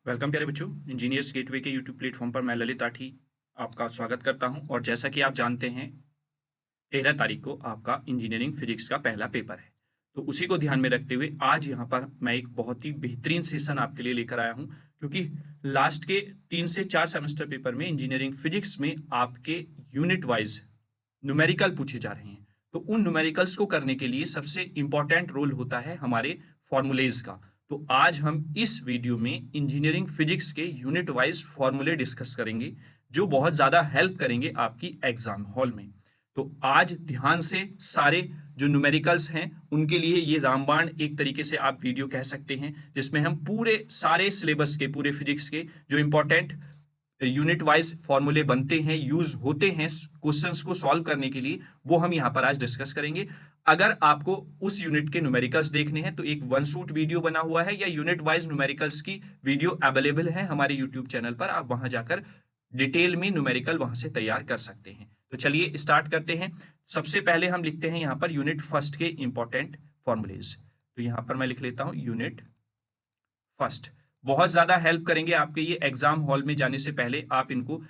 Welcome प्यारे बच्चों। Engineers gateway के यूट्यूब प्लेटफॉर्म पर मैं ललित राठी आपका स्वागत करता हूं। और जैसा कि आप जानते हैं 13 तारीख को आपका इंजीनियरिंग फिजिक्स का पहला पेपर है, तो उसी को ध्यान में रखते हुए आज यहाँ पर मैं एक बहुत ही बेहतरीन सेशन आपके लिए लेकर आया हूँ। क्योंकि लास्ट के 3 से 4 सेमेस्टर पेपर में इंजीनियरिंग फिजिक्स में आपके यूनिट वाइज न्यूमेरिकल पूछे जा रहे हैं। तो उन न्यूमेरिकल्स को करने के लिए सबसे इंपॉर्टेंट रोल होता है हमारे फॉर्मूलेज का। तो आज हम इस वीडियो में इंजीनियरिंग फिजिक्स के यूनिट वाइज फॉर्मूले डिस्कस करेंगे, जो बहुत ज्यादा हेल्प करेंगे आपकी एग्जाम हॉल में। तो आज ध्यान से सारे जो न्यूमेरिकल्स हैं उनके लिए ये रामबाण एक तरीके से आप वीडियो कह सकते हैं, जिसमें हम पूरे सारे सिलेबस के, पूरे फिजिक्स के जो इंपॉर्टेंट यूनिट वाइज फॉर्मूले बनते हैं, यूज होते हैं क्वेश्चंस को सॉल्व करने के लिए, वो हम यहां पर आज डिस्कस करेंगे। अगर आपको उस यूनिट के न्यूमेरिकल्स देखने हैं तो एक वन शूट वीडियो बना हुआ है, या यूनिट वाइज न्यूमेरिकल्स की वीडियो अवेलेबल है हमारे यूट्यूब चैनल पर। आप वहां जाकर डिटेल में न्यूमेरिकल वहां से तैयार कर सकते हैं। तो चलिए स्टार्ट करते हैं। सबसे पहले हम लिखते हैं यहां पर यूनिट फर्स्ट के इंपॉर्टेंट फॉर्मूलेज। तो यहां पर मैं लिख लेता हूं यूनिट फर्स्ट। बहुत ज्यादा हेल्प करेंगे आपके ये एग्जाम हॉल में जाने से पहले। आप इनको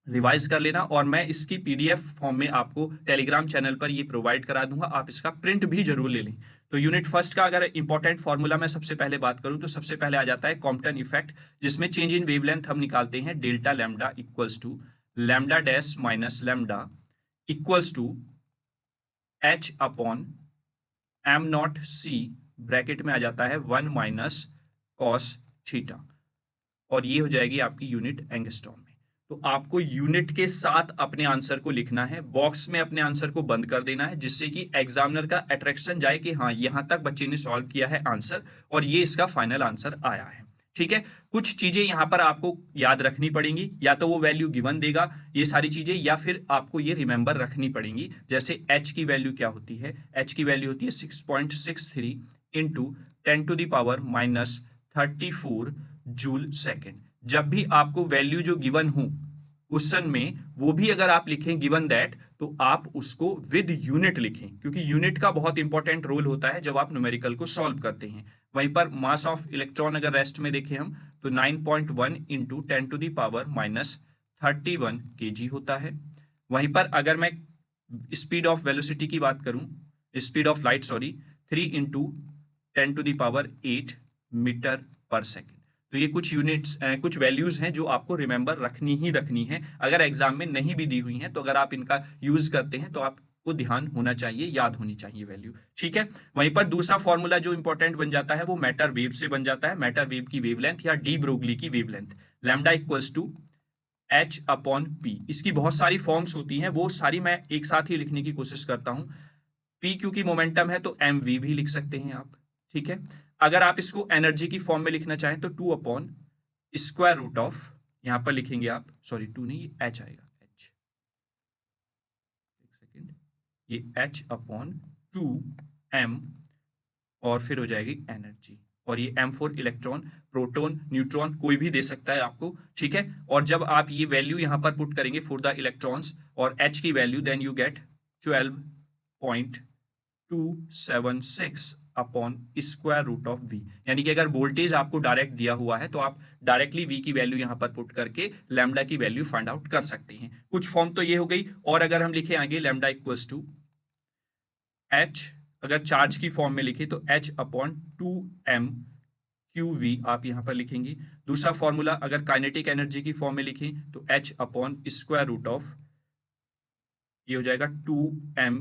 रिवाइज कर लेना, और मैं इसकी पीडीएफ फॉर्म में आपको टेलीग्राम चैनल पर ये प्रोवाइड करा दूंगा। आप इसका प्रिंट भी जरूर ले लें। तो यूनिट फर्स्ट का अगर इंपॉर्टेंट फॉर्मूला मैं सबसे पहले बात करूं तो सबसे पहले आ जाता है कॉम्पटन इफेक्ट, जिसमें चेंज इन वेवलेंथ हम निकालते हैं delta lambda equals to lambda dash minus lambda equals to H upon M not C, bracket में आ जाता है 1 माइनस कॉस थीटा, और ये हो जाएगी आपकी यूनिट एंगस्ट्रॉम में। तो आपको यूनिट के साथ अपने आंसर को लिखना है, बॉक्स में अपने आंसर को बंद कर देना है, जिससे कि एग्जामिनर का अट्रैक्शन जाए कि हाँ यहां तक बच्चे ने सॉल्व किया है आंसर, और ये इसका फाइनल आंसर आया है। ठीक है। कुछ चीजें यहां पर आपको याद रखनी पड़ेंगी, या तो वो वैल्यू गिवन देगा ये सारी चीजें, या फिर आपको ये रिमेंबर रखनी पड़ेंगी। जैसे एच की वैल्यू क्या होती है? एच की वैल्यू होती है 6.63 इंटू 10⁻34 जूल सेकेंड। जब भी आपको वैल्यू जो गिवन हो क्वेश्चन में, वो भी अगर आप लिखें गिवन दैट, तो आप उसको विद यूनिट लिखें, क्योंकि यूनिट का बहुत इंपॉर्टेंट रोल होता है जब आप न्यूमेरिकल को सॉल्व करते हैं। वहीं पर मास ऑफ इलेक्ट्रॉन अगर रेस्ट में देखें हम, तो 9.1 इंटू 10⁻31 kg होता है। वहीं पर अगर मैं स्पीड ऑफ वेलोसिटी की बात करूं, speed of light sorry, 3 into 10⁸ metre per second. तो ये कुछ यूनिट्स, कुछ वैल्यूज हैं जो आपको रिमेंबर रखनी ही रखनी है। अगर एग्जाम में नहीं भी दी हुई हैं तो अगर आप इनका यूज करते हैं तो आपको ध्यान होना चाहिए, याद होनी चाहिए वैल्यू। ठीक है। वहीं पर दूसरा फॉर्मूला जो इंपॉर्टेंट बन जाता है वो मैटर वेव से बन जाता है। मैटर वेव की वेवलेंथ या डी ब्रोगली की wavelength, lambda equals to H upon P. इसकी बहुत सारी फॉर्म्स होती हैं, वो सारी मैं एक साथ ही लिखने की कोशिश करता हूं। पी क्योंकि मोमेंटम है तो एम वी भी लिख सकते हैं आप। ठीक है। अगर आप इसको एनर्जी की फॉर्म में लिखना चाहें तो 2 अपॉन स्क्वायर रूट ऑफ, यहां पर लिखेंगे आप, सॉरी 2 नहीं, ये एच आएगा, एच, एक सेकेंड, ये एच अपॉन 2 m, और फिर हो जाएगी एनर्जी, और ये m for electron, proton, neutron कोई भी दे सकता है आपको। ठीक है। और जब आप ये वैल्यू यहां पर पुट करेंगे फॉर द इलेक्ट्रॉन्स और h की value, then you get 12.276 upon square root of v। यानी कि अगर वोल्टेज आपको डायरेक्ट दिया हुआ है तो आप डायरेक्टली v की वैल्यू यहां पर पुट करके लैम्डा की वैल्यू फाइंड आउट कर सकते हैं। कुछ फॉर्म तो ये हो गई, और अगर हम लिखे आगे लैम्डा इक्वल्स टू h, अगर चार्ज की फॉर्म में लिखे तो h upon 2m Q we आप यहां पर लिखेंगे। दूसरा फॉर्मूला अगर काइनेटिक एनर्जी की फॉर्म में लिखें तो h upon square root of, ये हो जाएगा 2m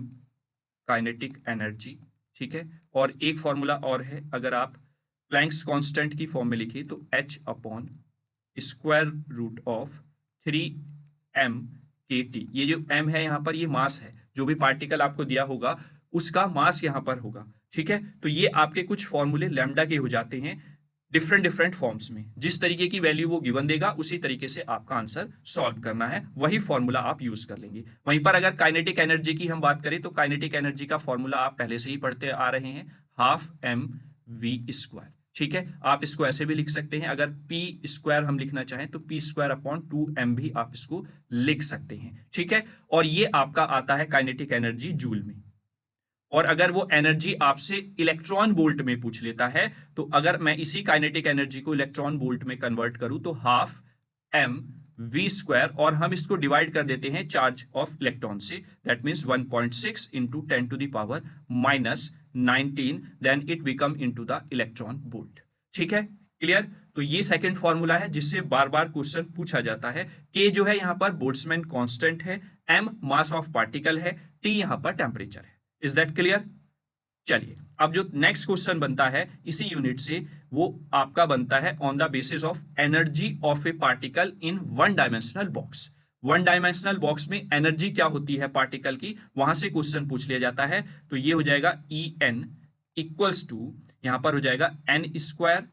काइनेटिक एनर्जी। ठीक है। और एक फॉर्मूला और है, अगर आप प्लैंक्स कांस्टेंट की फॉर्म में लिखिए तो h upon square root of 3m kT। ये जो m है यहां पर, ये मास है, जो भी पार्टिकल आपको दिया होगा उसका मास यहां पर होगा। ठीक है। तो ये आपके कुछ फॉर्मूले लैम्डा के हो जाते हैं डिफरेंट डिफरेंट फॉर्म्स में। जिस तरीके की वैल्यू वो गिवन देगा उसी तरीके से आपका आंसर सॉल्व करना है, वही फॉर्मूला आप यूज कर लेंगे। वहीं पर अगर काइनेटिक एनर्जी की हम बात करें तो काइनेटिक एनर्जी का फॉर्मूला आप पहले से ही पढ़ते आ रहे हैं, हाफ एम वी स्क्वायर। ठीक है। आप इसको ऐसे भी लिख सकते हैं, अगर पी स्क्वायर हम लिखना चाहें तो पी स्क्वायर अपॉन 2m भी आप इसको लिख सकते हैं। ठीक है। और ये आपका आता है काइनेटिक एनर्जी जूल में। और अगर वो एनर्जी आपसे इलेक्ट्रॉन वोल्ट में पूछ लेता है, तो अगर मैं इसी काइनेटिक एनर्जी को इलेक्ट्रॉन वोल्ट में कन्वर्ट करूं तो हाफ एम वी स्क्वायर, और हम इसको डिवाइड कर देते हैं चार्ज ऑफ इलेक्ट्रॉन से, that means 1.6 into 10⁻⁻19, then it become into the electron volt. ठीक है, क्लियर। तो ये सेकंड फॉर्मूला है जिससे बार बार क्वेश्चन पूछा जाता है। के जो है यहां पर बोल्ट्जमैन कांस्टेंट है, एम मास ऑफ पार्टिकल है, टी यहां पर टेम्परेचर है। Is that clear? चलिए, अब जो नेक्स्ट क्वेश्चन बनता है इसी यूनिट से, वो आपका बनता है on the basis of energy of A particle in one dimensional box. One dimensional box में एनर्जी क्या होती है पार्टिकल की, वहां से क्वेश्चन पूछ लिया जाता है। तो ये हो जाएगा ई एन इक्वल्स टू, यहां पर हो जाएगा N square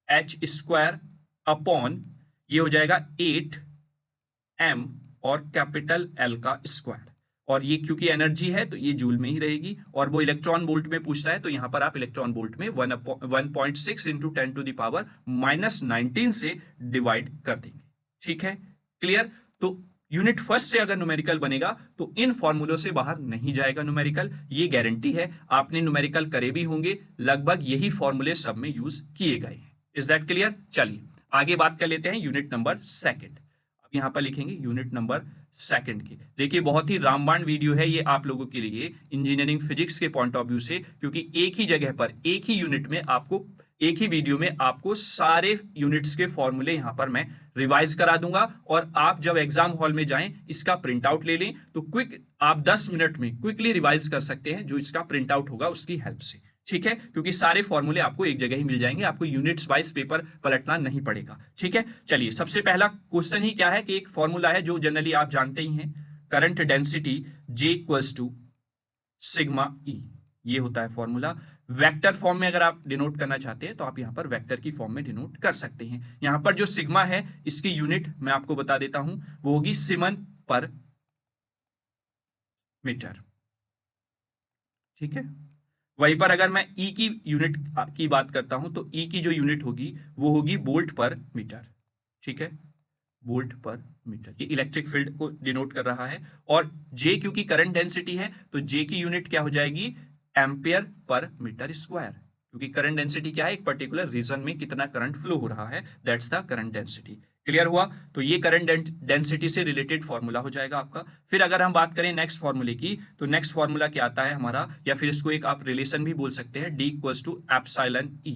H square upon, ये हो जाएगा 8m और कैपिटल एल का स्क्वायर। और ये क्योंकि एनर्जी है तो ये जूल में ही रहेगी, और वो इलेक्ट्रॉन वोल्ट में पूछता है तो यहां पर आप इलेक्ट्रॉन वोल्ट में 1.6 इंटू 10⁻⁻19 से डिवाइड कर देंगे। ठीक है, क्लियर। तो यूनिट फर्स्ट से अगर न्यूमेरिकल बनेगा तो इन फॉर्मूलों से बाहर नहीं जाएगा न्यूमेरिकल, ये गारंटी है। आपने न्यूमेरिकल करे भी होंगे, लगभग यही फॉर्मूले सब में यूज किए गए हैं। Is that clear? चलिए आगे बात कर लेते हैं यूनिट नंबर सेकंड। अब यहां पर लिखेंगे यूनिट नंबर सेकंड की। देखिए बहुत ही रामबाण वीडियो है ये आप लोगों के लिए इंजीनियरिंग फिजिक्स के पॉइंट ऑफ व्यू से, क्योंकि एक ही जगह पर एक ही यूनिट में आपको, एक ही वीडियो में आपको सारे यूनिट्स के फॉर्मूले यहां पर मैं रिवाइज करा दूंगा, और आप जब एग्जाम हॉल में जाएं इसका प्रिंट आउट ले लें तो क्विक आप 10 मिनट में क्विकली रिवाइज कर सकते हैं जो इसका प्रिंट आउट होगा उसकी हेल्प से। ठीक है, क्योंकि सारे फॉर्मूले आपको एक जगह ही मिल जाएंगे, आपको यूनिट्स वाइज पेपर पलटना नहीं पड़ेगा। ठीक है, चलिए सबसे पहला क्वेश्चन ही क्या है कि एक फॉर्मूला है जो जनरली आप जानते ही हैं, current density J equals to sigma E, ये होता है फॉर्मूला। वेक्टर फॉर्म में अगर आप डिनोट करना चाहते हैं तो आप यहां पर वेक्टर की फॉर्म में डिनोट कर सकते हैं। यहां पर जो सिग्मा है इसकी यूनिट मैं आपको बता देता हूं, वो होगी सीमन पर मीटर। ठीक है, वहीं पर अगर मैं ई की यूनिट की बात करता हूं तो ई की जो यूनिट होगी वो होगी वोल्ट पर मीटर। ठीक है, वोल्ट पर मीटर, ये इलेक्ट्रिक फील्ड को डिनोट कर रहा है। और जे क्योंकि करंट डेंसिटी है तो जे की यूनिट क्या हो जाएगी, एम्पियर पर मीटर स्क्वायर, क्योंकि करंट डेंसिटी क्या है, एक पर्टिकुलर रीजन में कितना करंट फ्लो हो रहा है, that's the current density. Clear हुआ? तो ये करंट डेंसिटी से रिलेटेड फॉर्मूला हो जाएगा आपका। फिर अगर हम बात करें नेक्स्ट फॉर्मूले की, तो नेक्स्ट फॉर्मूला क्या आता है हमारा, या फिर इसको एक आप रिलेशन भी बोल सकते हैं, D equals to epsilon E.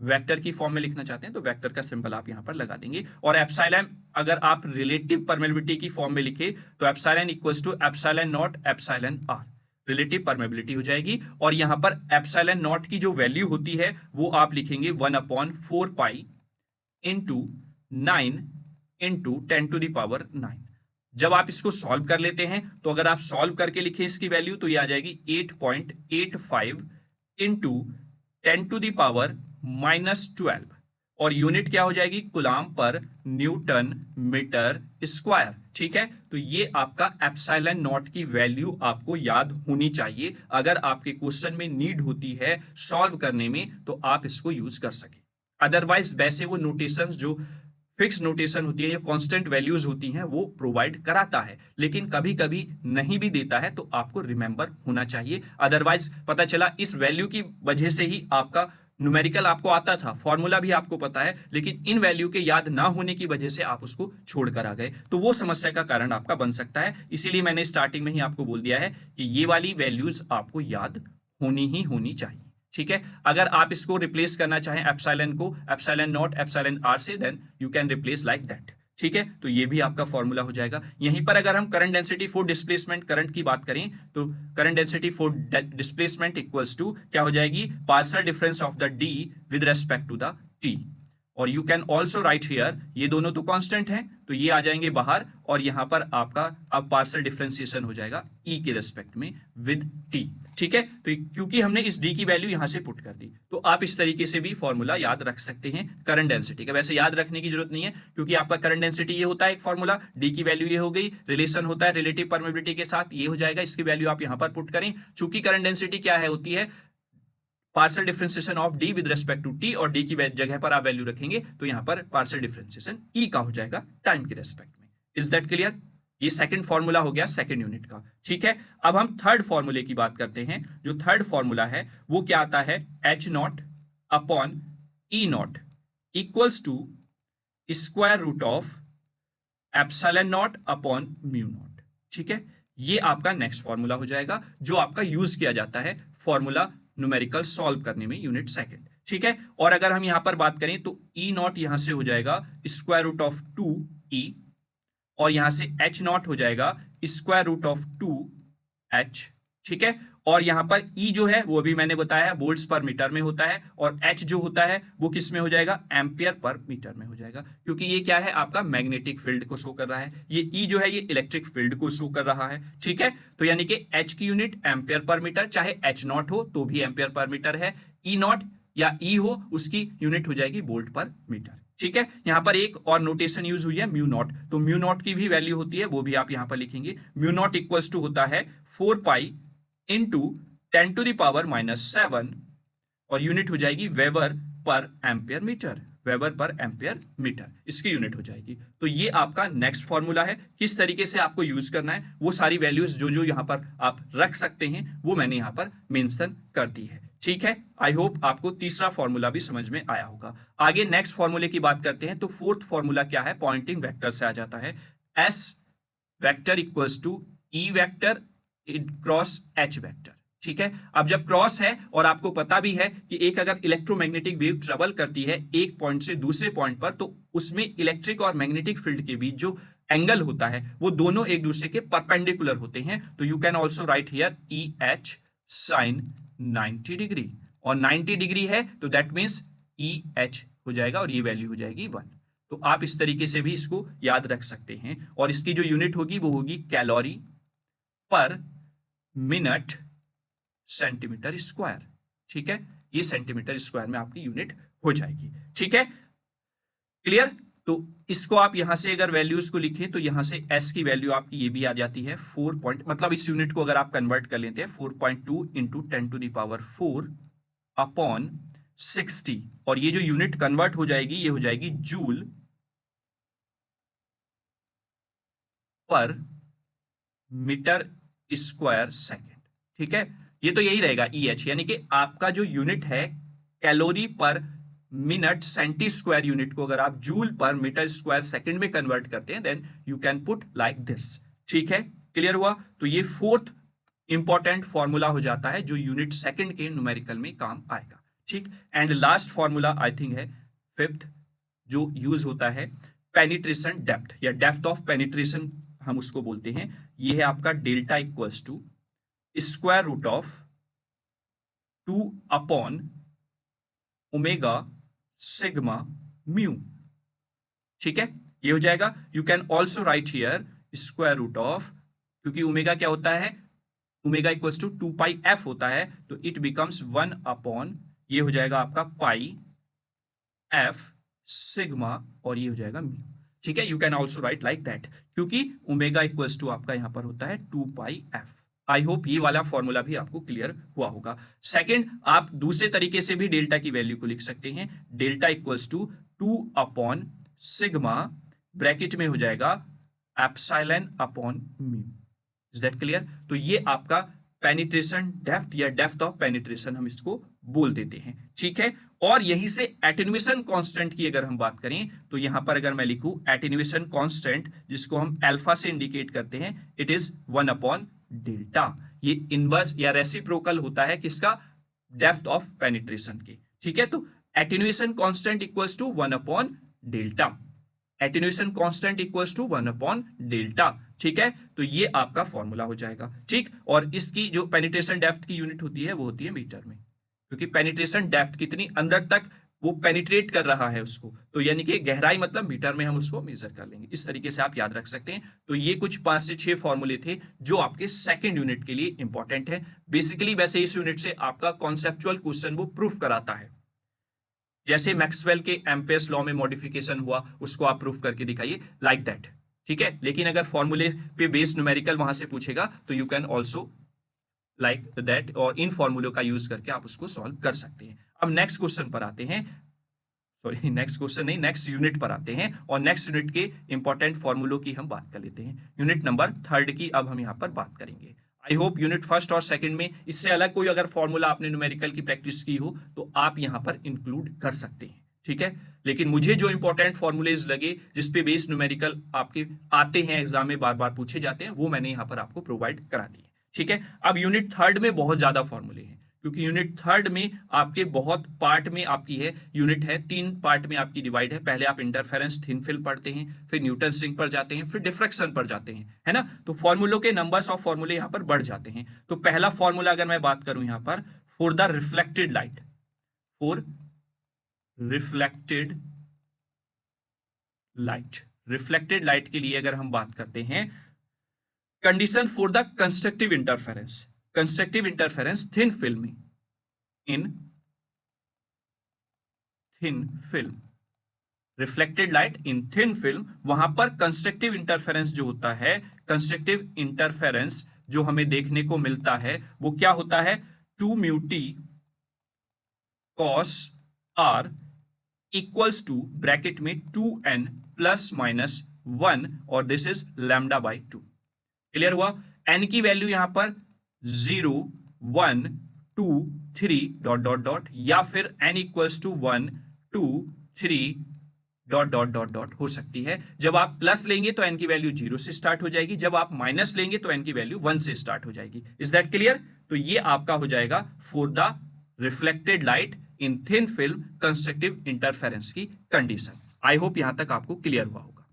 Vector की फॉर्म में लिखना चाहते हैं तो वेक्टर का सिंबल आप यहां पर लगा देंगे, और एप्सिलॉन अगर आप रिलेटिव परमेबिलिटी की फॉर्म में लिखे तो epsilon equals to epsilon not epsilon R, relative permeability हो जाएगी। और यहां पर एप्सिलॉन नॉट की जो वैल्यू होती है वो आप लिखेंगे 1/4 पाई इंटू 9 इंटू 10⁻⁹। जब आप इसको सॉल्व कर लेते हैं तो अगर आप सॉल्व करके लिखें इसकी वैल्यू तो ये आ जाएगी 8.85 इंटू 10⁻⁻12, और यूनिट क्या हो जाएगी, कूलाम पर न्यूटन मीटर स्क्वायर। ठीक है, तो ये आपका एप्सिलॉन नॉट की वैल्यू आपको याद होनी चाहिए, अगर आपके क्वेश्चन में नीड होती है सॉल्व करने में तो आप इसको यूज कर सके। अदरवाइज वैसे वो नोटेशंस जो फिक्स नोटेशन होती है या कांस्टेंट वैल्यूज होती हैं वो प्रोवाइड कराता है, लेकिन कभी कभी नहीं भी देता है तो आपको रिमेंबर होना चाहिए। अदरवाइज पता चला इस वैल्यू की वजह से ही आपका न्यूमेरिकल आपको आता था, फॉर्मूला भी आपको पता है, लेकिन इन वैल्यू के याद ना होने की वजह से आप उसको छोड़कर आ गए, तो वो समस्या का कारण आपका बन सकता है। इसीलिए मैंने स्टार्टिंग में ही आपको बोल दिया है कि ये वाली वैल्यूज आपको याद होनी ही होनी चाहिए। ठीक है, अगर आप इसको रिप्लेस करना चाहें एप्सिलॉन को एप्सिलॉन नॉट एप्सिलॉन आर से, then you can replace like that. ठीक है, तो ये भी आपका फॉर्मूला हो जाएगा। यहीं पर अगर हम current density for displacement current की बात करें तो current density for displacement equals to क्या हो जाएगी, partial difference of the D with respect to the T. और you can also write here, ये दोनों तो कांस्टेंट हैं तो ये आ जाएंगे बाहर, और यहां पर आपका अब पार्शियल डिफरेंशिएशन हो जाएगा ई के रेस्पेक्ट में विद टी। ठीक है, तो क्योंकि हमने इस डी की वैल्यू यहां से पुट कर दी, तो आप इस तरीके से भी फॉर्मूला याद रख सकते हैं करंट डेंसिटी का। वैसे याद रखने की जरूरत नहीं है क्योंकि आपका करंट डेंसिटी ये होता है एक फॉर्मूला, डी की वैल्यू ये हो गई, रिलेशन होता है रिलेटिव परमेबिलिटी के साथ, ये हो जाएगा, इसकी वैल्यू आप यहां पर पुट करें। चूंकि करंट डेंसिटी क्या है, होती है partial differentiation of D with respect to T, और डी की जगह पर आप वैल्यू रखेंगे तो यहां पर पार्शियल डिफरेंशिएशन ई का हो जाएगा टाइम के रेस्पेक्ट में। Is that clear? ये सेकंड फॉर्मूला हो गया सेकंड यूनिट का। ठीक है, अब हम थर्ड फॉर्मूले की बात करते हैं। जो थर्ड फॉर्मूला है वो क्या आता है, H not upon E not equals to square root of epsilon not upon mu not. ठीक है, ये आपका नेक्स्ट फॉर्मूला हो जाएगा जो आपका यूज किया जाता है फॉर्मूला न्यूमेरिकल सॉल्व करने में यूनिट सेकंड। ठीक है, और अगर हम यहां पर बात करें तो ई नॉट यहां से हो जाएगा स्क्वायर रूट ऑफ 2e और यहां से एच नॉट हो जाएगा स्क्वायर रूट ऑफ 2h। ठीक है, और यहां पर E जो है वो भी मैंने बताया वोल्ट्स पर मीटर में होता है और H जो होता है वो किस में हो जाएगा, एम्पियर पर मीटर में हो जाएगा, क्योंकि ये क्या है आपका मैग्नेटिक फील्ड को शो कर रहा है, ये E जो है ये इलेक्ट्रिक फील्ड को शो कर रहा है। ठीक है, तो यानी कि H की यूनिट एम्पियर पर मीटर, चाहे H नॉट हो तो भी एम्पियर पर मीटर है, E नॉट या E हो उसकी यूनिट हो जाएगी वोल्ट पर मीटर। ठीक है, यहां पर एक और नोटेशन यूज हुई है म्यू नॉट, तो म्यू नॉट की भी वैल्यू होती है, वो भी आप यहां पर लिखेंगे। म्यू नॉट इक्वल्स टू होता है 4 pi into 10 to the power -7 और यूनिट हो जाएगी weber per ampere metre, weber per ampere metre इसकी यूनिट हो जाएगी। तो ये आपका नेक्स्ट फॉर्मूला है, किस तरीके से आपको यूज करना है वो सारी वैल्यूज जो जो यहां पर आप रख सकते हैं वो मैंने यहां पर मेंशन कर दी है। ठीक है, आई होप आपको तीसरा फॉर्मूला भी समझ में आया होगा। आगे नेक्स्ट फॉर्मूले की बात करते हैं, तो फोर्थ फॉर्मूला क्या है, पॉइंटिंग वेक्टर से आ जाता है, S vector equals to E vector cross H vector. ठीक है, अब जब क्रॉस है और आपको पता भी है कि एक अगर इलेक्ट्रोमैग्नेटिक वेव ट्रेवल करती है एक पॉइंट से दूसरे पॉइंट पर, तो उसमें इलेक्ट्रिक और मैग्नेटिक फील्ड के बीच जो एंगल होता है वो दोनों एक दूसरे के परपेंडिकुलर होते हैं। तो you can also write here E H sine 90 degree, और 90 डिग्री है तो दैट मीन्स ई एच हो जाएगा और ये वैल्यू हो जाएगी 1। तो आप इस तरीके से भी इसको याद रख सकते हैं, और इसकी जो यूनिट होगी वो होगी कैलोरी पर मिनट सेंटीमीटर स्क्वायर। ठीक है, ये सेंटीमीटर स्क्वायर में आपकी यूनिट हो जाएगी। ठीक है, क्लियर। तो इसको आप यहां से अगर वैल्यूज को लिखें तो यहां से s की वैल्यू आपकी ये भी आ जाती है 4 पॉइंट, मतलब इस यूनिट को अगर आप कन्वर्ट कर लेते हैं 4.2 into 10 to the power 4 upon 60, और ये जो यूनिट कन्वर्ट हो जाएगी ये हो जाएगी joule per metre square second. ठीक है, ये तो यही रहेगा ई एच, यानी कि आपका जो यूनिट है कैलोरी पर मिनट सेंटी स्क्वायर यूनिट को अगर आप joule per metre square second में कन्वर्ट करते हैं then you can put like this. ठीक है, क्लियर हुआ। तो ये फोर्थ इंपॉर्टेंट फॉर्मूला हो जाता है जो यूनिट सेकंड के न्यूमेरिकल में काम आएगा। ठीक, and last formula I think है फिफ्थ जो यूज होता है, पेनिट्रेशन डेप्थ या डेप्थ ऑफ पेनिट्रेशन हम उसको बोलते हैं। ये है आपका delta equals to square root of 2 upon omega sigma mu. ठीक है, ये हो जाएगा। You can also write here square root of, क्योंकि ओमेगा क्या होता है, omega equals to 2 pi F होता है, तो इट बिकम्स 1 अपॉन, ये हो जाएगा आपका पाई एफ सिग्मा और ये हो जाएगा म्यू। ठीक है, you can also right like that, क्योंकि ओमेगा इक्वल्स टू आपका यहां पर होता है 2 पाई एफ। आई होप ये वाला फॉर्मूला भी आपको क्लियर हुआ होगा। सेकंड, आप दूसरे तरीके से भी डेल्टा की वैल्यू को लिख सकते हैं, delta equals to 2 upon sigma bracket में हो जाएगा epsilon upon mu. Is that clear. तो ये आपका पेनिट्रेशन डेप्थ या डेप्थ ऑफ पेनिट्रेशन हम इसको बोल देते हैं। ठीक है, और यहीं से एटेन्यूएशन कांस्टेंट की अगर हम बात करें तो यहां पर अगर मैं लिखूं एटेन्यूएशन कांस्टेंट जिसको हम अल्फा से इंडिकेट करते हैं, इट इज 1 अपॉन डेल्टा। ये इनवर्स या रेसिप्रोकल होता है किसका, डेप्थ ऑफ पेनिट्रेशन के। ठीक है, तो attenuation constant equals to 1 upon delta, attenuation constant equals to 1 upon delta. ठीक है, तो ये आपका फॉर्मूला हो जाएगा। ठीक, और इसकी जो पेनिट्रेशन डेप्थ की यूनिट होती है वो होती है मीटर में, क्योंकि पेनिट्रेशन डेप्थ कितनी अंदर तक वो पेनिट्रेट कर रहा है उसको, तो यानी कि गहराई मतलब मीटर में हम उसको मेजर कर लेंगे। इस तरीके से आप याद रख सकते हैं। तो ये कुछ 5 से 6 फॉर्मूले थे जो आपके सेकंड यूनिट के लिए इंपॉर्टेंट है। बेसिकली वैसे इस यूनिट से आपका कॉन्सेप्चुअल क्वेश्चन वो प्रूफ कराता है, जैसे मैक्सवेल के एम्पेयर्स लॉ में मॉडिफिकेशन हुआ उसको आप प्रूफ करके दिखाइए लाइक दैट। ठीक है, लेकिन अगर फॉर्मूले पे बेस्ड न्यूमेरिकल वहां से पूछेगा तो you can also like that, और इन फॉर्मूलों का यूज करके आप उसको सॉल्व कर सकते हैं। अब नेक्स्ट क्वेश्चन पर आते हैं, सॉरी नेक्स्ट क्वेश्चन नहीं, नेक्स्ट यूनिट पर आते हैं और नेक्स्ट यूनिट के इंपॉर्टेंट फॉर्मूलों की हम बात कर लेते हैं। यूनिट नंबर 3 की अब हम यहाँ पर बात करेंगे। आई होप यूनिट फर्स्ट और सेकंड में इससे अलग कोई अगर फॉर्मूला आपने न्यूमेरिकल की प्रैक्टिस की हो तो आप यहाँ पर इंक्लूड कर सकते हैं, ठीक है। लेकिन मुझे जो इंपॉर्टेंट फॉर्मूलेज लगे जिसपे बेस्ड न्यूमेरिकल आपके आते हैं, एग्जाम में बार बार पूछे जाते हैं, वो मैंने यहाँ पर आपको प्रोवाइड करा दिए, ठीक है। अब यूनिट 3 में बहुत ज्यादा फॉर्मूले हैं, क्योंकि यूनिट 3 में आपके बहुत पार्ट में आपकी है, यूनिट है 3 पार्ट में आपकी डिवाइड है। पहले आप इंटरफेरेंस थिन फिल्म पढ़ते हैं, फिर न्यूटन रिंग पर जाते हैं, फिर डिफ्रैक्शन पर जाते हैं, है ना। तो फॉर्मूलों के नंबर्स ऑफ फॉर्मूले यहां पर बढ़ जाते हैं। तो पहला फॉर्मूला अगर मैं बात करूं यहां पर, for the reflected light, for reflected light, reflected light के लिए अगर हम बात करते हैं, condition for the constructive interference, constructive interference thin film, in thin film, reflected light in thin film, वहां पर कंस्ट्रक्टिव इंटरफेरेंस जो होता है, कंस्ट्रक्टिव इंटरफेरेंस जो हमें देखने को मिलता है वो क्या होता है, 2 mu T cos R equals to bracket में 2n प्लस माइनस 1 और this is lambda by 2। Clear हुआ। n की वैल्यू यहां पर 0 1 2 3 डॉट डॉट डॉट, या फिर n equals to 1 2 3 dot dot dot dot हो सकती है। जब आप प्लस लेंगे तो n की वैल्यू 0 से स्टार्ट हो जाएगी, जब आप माइनस लेंगे तो n की वैल्यू 1 से स्टार्ट हो जाएगी। Is that clear. तो ये आपका हो जाएगा for the reflected light in thin film constructive interference की कंडीशन। आई होप यहां तक आपको क्लियर हुआ होगा।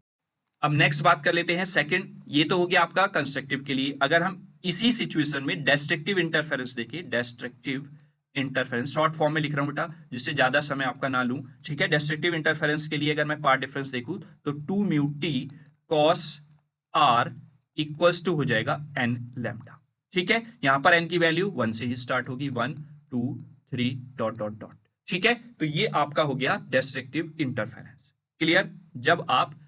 अब नेक्स्ट बात कर लेते हैं सेकंड। ये तो हो गया आपका कंस्ट्रक्टिव के लिए। अगर हम इसी सिचुएशन में डिस्ट्रक्टिव इंटरफेरेंस देखिए, डिस्ट्रक्टिव इंटरफेरेंस शॉर्ट फॉर्म में लिख रहा हूं बेटा, जिससे ज्यादा समय आपका ना लूं, ठीक है। डिस्ट्रक्टिव इंटरफेरेंस के लिए अगर मैं पार्ट डिफरेंस देखूं तो 2 mu T cos R equals to हो जाएगा n लैम्डा, ठीक है। यहां पर n की वैल्यू 1 से ही स्टार्ट होगी, 1 2 3 डॉट डॉट डॉट, ठीक है। तो ये आपका हो गया डिस्ट्रक्टिव इंटरफेरेंस। क्लियर। जब आप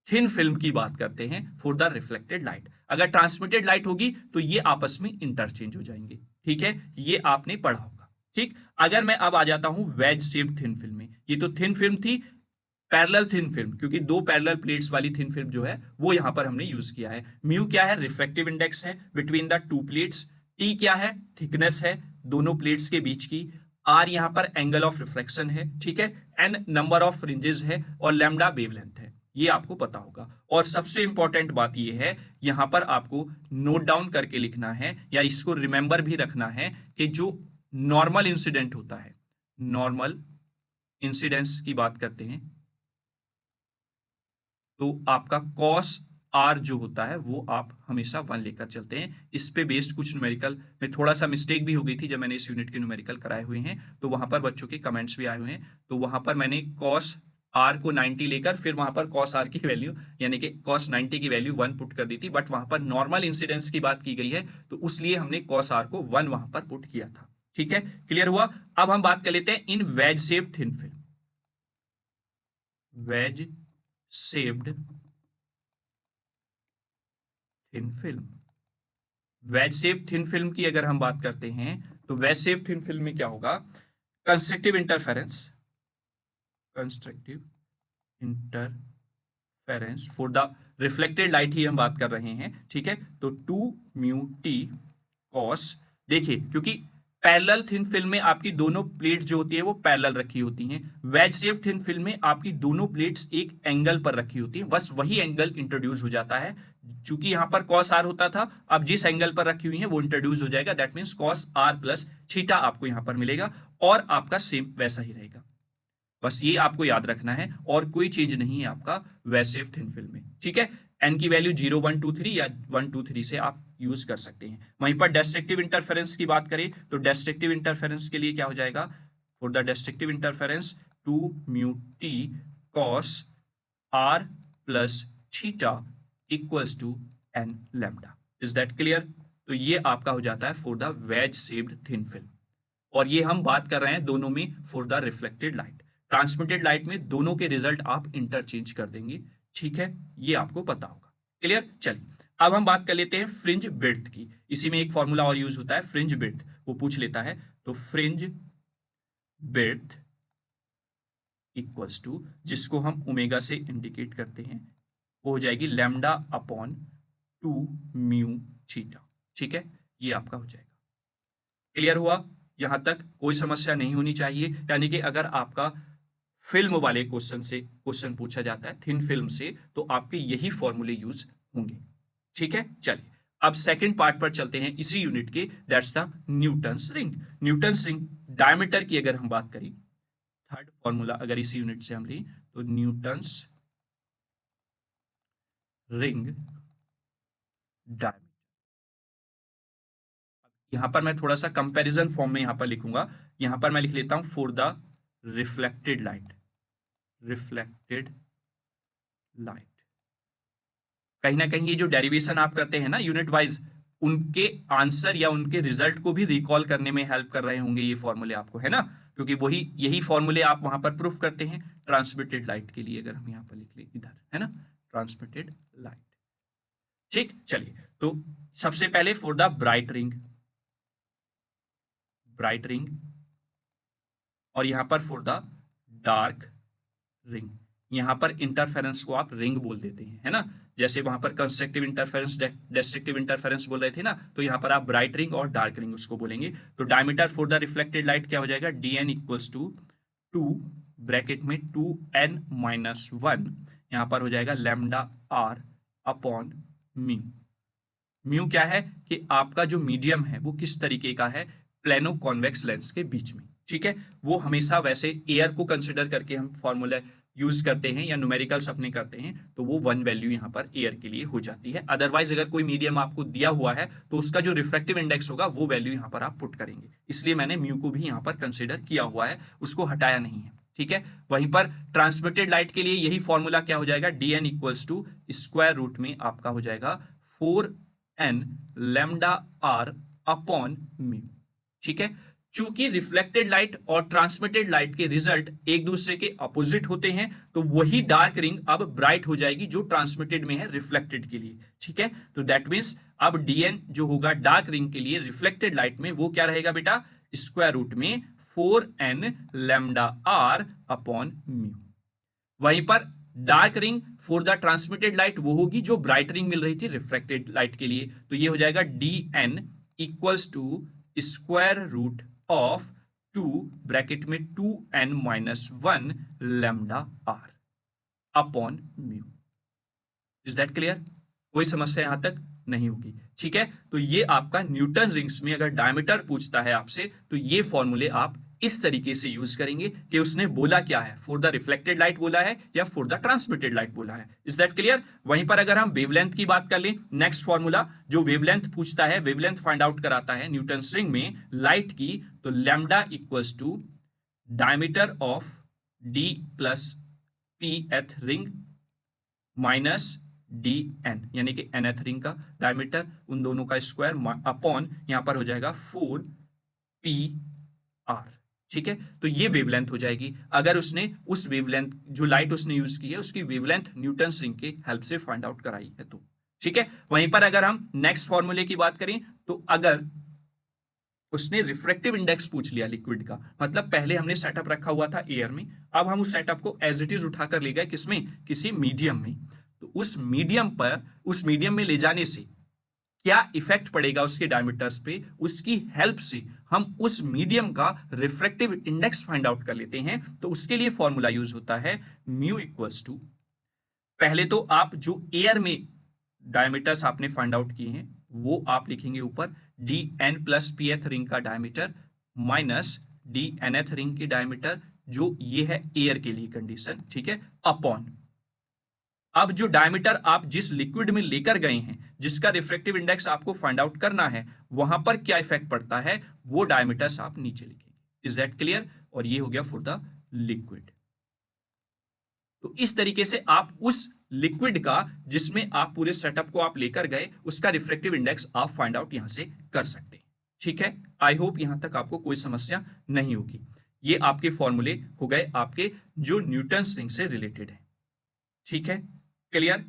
थिन फिल्म की बात करते हैं फॉर द रिफ्लेक्टेड लाइट, अगर ट्रांसमिटेड लाइट होगी तो ये आपस में इंटरचेंज हो जाएंगे, ठीक है। ये आपने पढ़ा होगा, ठीक। अगर मैं अब आ जाता हूं वेज शेप्ड थिन फिल्म में, ये तो थिन फिल्म थी, पैरेलल थिन फिल्म, क्योंकि 2 पैरेलल प्लेट्स वाली थिन फिल्म जो है वो यहां पर हमने यूज किया है। म्यू क्या है, रिफ्रैक्टिव इंडेक्स है बिटवीन द 2 प्लेट्स। टी क्या है, थिकनेस है दोनों प्लेट्स के बीच की। आर यहां पर एंगल ऑफ रिफ्लेक्शन है, ठीक है। एन नंबर ऑफ फ्रिंजेस है और लैम्डा वेवलेंथ है, ये आपको पता होगा। और सबसे इंपॉर्टेंट बात यह है, यहां पर आपको नोट डाउन करके लिखना है या इसको रिमेंबर भी रखना है कि जो नॉर्मल इंसिडेंट होता है, नॉर्मल इंसिडेंस की बात करते हैं तो आपका कॉस आर जो होता है वो आप हमेशा 1 लेकर चलते हैं। इस पे बेस्ड कुछ न्यूमेरिकल में थोड़ा सा मिस्टेक भी हो गई थी जब मैंने इस यूनिट के न्यूमेरिकल कराए हुए हैं, तो वहां पर बच्चों के कमेंट्स भी आए हुए हैं। तो वहां पर मैंने कॉस आर को 90 लेकर फिर वहां पर कॉस आर की वैल्यू यानी कि कॉस 90 की वैल्यू 1 पुट कर दी थी, बट वहां पर नॉर्मल इंसिडेंस की बात की गई है तो इसलिए हमने कॉस आर को 1 वहां पर पुट किया था, ठीक है। क्लियर हुआ। अब हम बात कर लेते हैं in wedge shaped thin film, wedge shaped thin film, wedge shape thin film की अगर हम बात करते हैं तो वेज शेप थिन फिल्म में क्या होगा, constructive interference, constructive interference for the reflected light ही हम बात कर रहे हैं, ठीक है। तो 2 म्यू टी कॉस, देखिए क्योंकि पैरेलल थिन फिल्म में आपकी दोनों प्लेट्स जो होती है वो पैरेलल रखी होती हैं, वेज शेप थिन फिल्म में आपकी दोनों प्लेट्स एक एंगल पर रखी होती हैं, बस वही एंगल इंट्रोड्यूस हो जाता है। चूंकि यहां पर कॉस आर होता था, अब जिस एंगल पर रखी हुई है वो इंट्रोड्यूस हो जाएगा, that means cos R plus theta आपको यहां पर मिलेगा और आपका सेम वैसा ही रहेगा। बस ये आपको याद रखना है और कोई चीज नहीं है आपका वेज शेप थिन फिल्म में, ठीक है। एन की वैल्यू 0 1 2 3 या 1 2 3 से आप यूज कर सकते हैं। वहीं पर डिस्ट्रक्टिव इंटरफेरेंस की बात करें तो डिस्ट्रक्टिव इंटरफेरेंस के लिए क्या हो जाएगा, for the destructive interference 2 mu T cos R plus theta equals to N lambda. Is that clear. तो ये आपका हो जाता है for the wedge shaped thin film, और ये हम बात कर रहे हैं दोनों में for the reflected light. Transmitted light में दोनों के रिजल्ट आप इंटरचेंज कर देंगे, ठीक है, ये आपको पता होगा। क्लियर। चलिए अब हम बात कर लेते हैं फ्रिंज विड्थ की। इसी में एक फॉर्मूला और यूज होता है फ्रिंज विड्थ, वो पूछ लेता है। तो फ्रिंज विड्थ इक्वल्स टू, जिसको हम ओमेगा से इंडिकेट करते हैं, वो हो जाएगी लैम्डा अपॉन 2 म्यू थीटा। ठीक है, ये आपका हो जाएगा। क्लियर हुआ? यहां तक कोई समस्या नहीं होनी चाहिए। यानी कि अगर आपका फिल्म वाले क्वेश्चन से क्वेश्चन पूछा जाता है, थिन फिल्म से, तो आपके यही फॉर्मूले यूज होंगे। ठीक है, चलिए अब सेकंड पार्ट पर चलते हैं इसी यूनिट के, that's the Newton's ring. Newton's ring diameter की अगर हम बात करें, थर्ड फॉर्मूला अगर इसी यूनिट से हम लें, तो न्यूटन्स रिंग डायमीटर। यहां पर मैं थोड़ा सा कंपैरिजन फॉर्म में यहां पर लिखूंगा। यहां पर मैं लिख लेता हूं for the reflected light, reflected light. कहीं ना कहीं ये जो डेरिवेशन आप करते हैं ना यूनिट वाइज, उनके आंसर या उनके रिजल्ट को भी रिकॉल करने में हेल्प कर रहे होंगे ये फॉर्मूले आपको, है ना? क्योंकि वही यही फॉर्मूले आप वहां पर प्रूफ करते हैं ट्रांसमिटेड लाइट के लिए। अगर हम यहां पर लिख ले इधर, है ना, ट्रांसमिटेड लाइट। ठीक, चलिए तो सबसे पहले for the bright ring, bright ring, और यहां पर फॉर द डार्क रिंग। यहां पर इंटरफेरेंस को आप रिंग बोल देते हैं, है ना? जैसे वहां पर कंस्ट्रक्टिव इंटरफेरेंस, डिस्ट्रक्टिव इंटरफेरेंस बोल रहे थे ना, तो यहां पर आप ब्राइट रिंग और डार्क रिंग उसको बोलेंगे। तो diameter for the reflected light क्या हो जाएगा? dn इक्वल्स टू 2 ब्रैकेट में 2n-1, यहां पर हो जाएगा lambda R upon mu. Mu क्या है कि आपका जो मीडियम है वो किस तरीके का है, प्लेनो कॉन्वेक्स लेंस के बीच में। ठीक है, वो हमेशा वैसे एयर को कंसिडर करके हम फॉर्मूला यूज करते हैं या न्यूमेरिकल्स अपने करते हैं, तो वो 1 वैल्यू यहां पर एयर के लिए हो जाती है। अदरवाइज अगर कोई मीडियम आपको दिया हुआ है तो उसका जो रिफ्रैक्टिव इंडेक्स होगा वो वैल्यू यहां पर आप पुट करेंगे। इसलिए मैंने म्यू को भी यहां पर कंसिडर किया हुआ है, उसको हटाया नहीं है। ठीक है, वहीं पर ट्रांसमिटेड लाइट के लिए यही फॉर्मूला क्या हो जाएगा? dn equals to square root में आपका हो जाएगा 4n lambda R upon mu. ठीक है, चूंकि रिफ्लेक्टेड लाइट और ट्रांसमिटेड लाइट के रिजल्ट एक दूसरे के अपोजिट होते हैं, तो वही डार्क रिंग अब ब्राइट हो जाएगी जो ट्रांसमिटेड में है रिफ्लेक्टेड के लिए। ठीक है, तो दैट मींस अब dn जो होगा डार्क रिंग के लिए रिफ्लेक्टेड लाइट में, वो क्या रहेगा बेटा? स्क्वायर रूट में 4n lambda R upon mu. वहीं पर dark ring for the transmitted light वो होगी जो ब्राइट रिंग मिल रही थी रिफ्लेक्टेड लाइट के लिए, तो ये हो जाएगा dn equals to square root of 2 bracket में 2n-1 lambda R upon mu. Is that clear? कोई समस्या यहां तक नहीं होगी। ठीक है, तो ये आपका न्यूटन रिंग्स में अगर डायमीटर पूछता है आपसे, तो ये फॉर्मूले आप इस तरीके से यूज करेंगे कि उसने बोला क्या है, फॉर द रिफ्लेक्टेड लाइट बोला है या फॉर द ट्रांसमिटेड लाइट बोला है। Is that clear? वहीं पर अगर हम वेवलेंथ की बात कर लें, नेक्स्ट फॉर्मूला जो वेवलेंथ पूछता है, वेवलेंथ फाइंड आउट कराता है न्यूटन रिंग में लाइट की, तो lambda equals to diameter of D plus P एथ रिंग माइनस डी एन, यानी कि nth रिंग का डायमीटर, उन दोनों का स्क्वायर अपॉन यहां पर हो जाएगा 4 पी आर। ठीक है, तो ये वेवलेंथ हो जाएगी अगर उसने उस वेवलेंथ जो लाइट उसने यूज की है उसकी वेवलेंथ न्यूटन रिंग के हेल्प से फाइंड आउट कराई है तो। ठीक है, वहीं पर अगर हम नेक्स्ट फॉर्मूले की बात करें, तो अगर उसने रिफ्रैक्टिव इंडेक्स पूछ लिया लिक्विड का, मतलब पहले हमने सेटअप रखा हुआ था एयर में, अब हम उस सेटअप को एज इट इज उठाकर ले गए किसमें? किसी मीडियम में। तो उस मीडियम में ले जाने से क्या इफेक्ट पड़ेगा उसके डायमीटर्स पे, उसकी हेल्प से हम उस मीडियम का रिफ्रैक्टिव इंडेक्स फाइंड आउट कर लेते हैं। तो उसके लिए फॉर्मूला यूज होता है म्यू इक्वल्स टू, पहले तो आप जो एयर में डायमीटर्स आपने फाइंड आउट किए हैं वो आप लिखेंगे ऊपर, डी एन प्लस पी एथ रिंग का डायमीटर माइनस डी एन एथ रिंग की डायमीटर, जो ये है एयर के लिए कंडीशन। ठीक है, अपॉन अब जो डायमीटर आप जिस लिक्विड में लेकर गए हैं, जिसका रिफ्रैक्टिव इंडेक्स आपको फाइंड आउट करना है, वहां पर क्या इफेक्ट पड़ता है वो डायमीटर्स आप नीचे लिखेंगे। Is that clear? और ये हो गया फॉर द लिक्विड। तो इस तरीके से आप उस लिक्विड का जिसमें आप पूरे सेटअप को आप लेकर गए, उसका रिफ्रैक्टिव इंडेक्स आप फाइंड आउट यहां से कर सकते हैं। ठीक है, आई होप यहां तक आपको कोई समस्या नहीं होगी। ये आपके फॉर्मूले हो गए आपके जो न्यूटन रिंग से रिलेटेड है। ठीक है, क्लियर?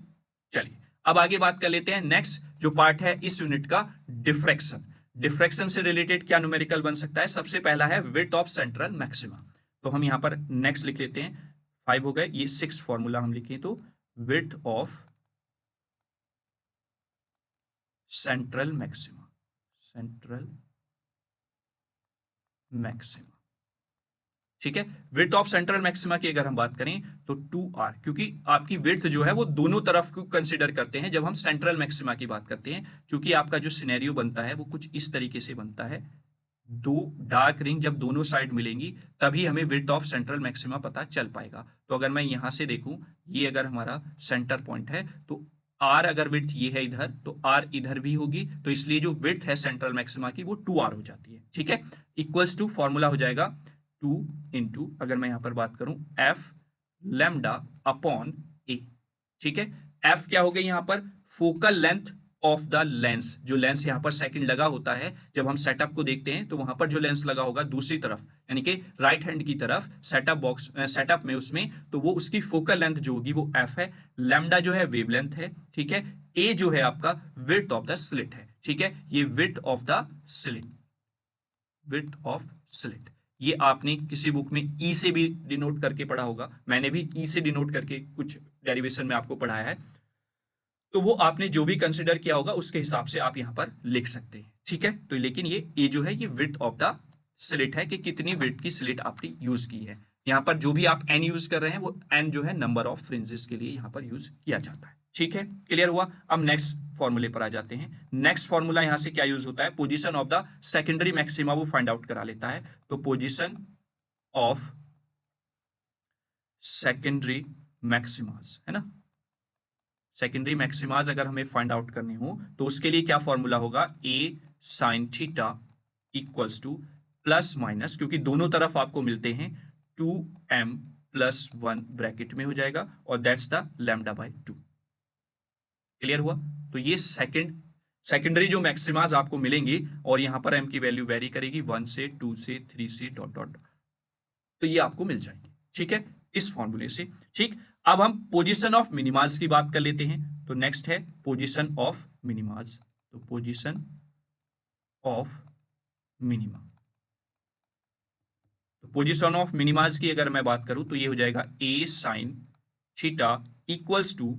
चलिए अब आगे बात कर लेते हैं। नेक्स्ट जो पार्ट है इस यूनिट का, डिफ्रैक्शन। डिफ्रैक्शन से रिलेटेड क्या न्यूमेरिकल बन सकता है? सबसे पहला है विड्थ ऑफ सेंट्रल मैक्सिमा, तो हम यहां पर नेक्स्ट लिख लेते हैं 5 हो गए, ये 6 फॉर्मूला हम लिखें तो width of central maxima, central maxima, ठीक है। विड्थ ऑफ सेंट्रल मैक्सिमा की अगर हम बात करें तो 2r, क्योंकि आपकी विड्थ जो है वो दोनों तरफ को कंसीडर करते हैं जब हम सेंट्रल मैक्सिमा की बात करते हैं, क्योंकि आपका जो सिनेरियो बनता है वो कुछ इस तरीके से बनता है, दो डार्क रिंग जब दोनों साइड मिलेंगी तभी हमें विड्थ ऑफ सेंट्रल मैक्सिमा पता चल पाएगा। तो अगर मैं यहां से देखूं, ये अगर हमारा सेंटर पॉइंट है तो आर अगर विड्थ ये है इधर तो आर इधर भी होगी, तो इसलिए जो विड्थ है सेंट्रल मैक्सिमा की वो 2r हो जाती है, ठीक है। इक्वल्स टू फॉर्मूला हो जाएगा 2 इंटू, अगर मैं यहां पर बात करूं, एफ लैम्डा अपॉन ए, ठीक है। एफ क्या हो गई यहां पर, focal length of the lens, जो लेंस यहां पर सेकंड लगा होता है जब हम सेटअप को देखते हैं तो वहां पर जो लेंस लगा होगा दूसरी तरफ, यानी कि राइट हैंड की तरफ सेटअप बॉक्स, सेटअप में उसमें, तो वो उसकी फोकल लेंथ जो होगी वो एफ है, लैम्डा जो है वेवलेंथ है, ठीक है। ए जो है आपका विड्थ ऑफ द स्लिट है, ठीक है। ये width of the slit, width of slit, ये आपने किसी बुक में ई से भी डिनोट करके पढ़ा होगा, मैंने भी ई से डिनोट करके कुछ डेरिवेशन में आपको पढ़ाया है, तो वो आपने जो भी कंसिडर किया होगा उसके हिसाब से आप यहां पर लिख सकते हैं, ठीक है। तो लेकिन ये ए जो है ये विड्थ ऑफ द स्लिट है कि कितनी विड्थ की स्लिट आपने यूज की है। यहां पर जो भी आप एन यूज कर रहे हैं वो एन जो है नंबर ऑफ फ्रिंजेस के लिए यहां पर यूज किया जाता है, ठीक है। क्लियर हुआ। अब नेक्स्ट फॉर्मूले पर आ जाते हैं। नेक्स्ट फॉर्मूला यहां से क्या यूज होता है, position of the secondary maxima वो फाइंड आउट करा लेता है। तो पोजीशन ऑफ सेकेंडरी मैक्सिमास है ना, सेकेंडरी मैक्सिमाज अगर हमें फाइंड आउट करनी हो तो उसके लिए क्या फॉर्मूला होगा, a sine theta equals to plus minus, क्योंकि दोनों तरफ आपको मिलते हैं 2m प्लस 1 ब्रैकेट में हो जाएगा और that's the lambda by 2। Clear हुआ। तो ये सेकेंडरी जो मैक्सिमाज आपको मिलेंगे और यहां पर m की वैल्यू वेरी करेगी 1 से 2 से 3 से डॉट डॉट, तो ये आपको मिल जाएगी, ठीक है, इस फॉर्मूले से, ठीक। अब हम पोजीशन ऑफ मिनिमाज की बात कर लेते हैं। तो नेक्स्ट है पोजीशन ऑफ मिनिमाज, तो पोजीशन ऑफ मिनिमा, तो पोजीशन ऑफ मिनिमाज की अगर मैं बात करूं तो ये हो जाएगा a sine theta equals to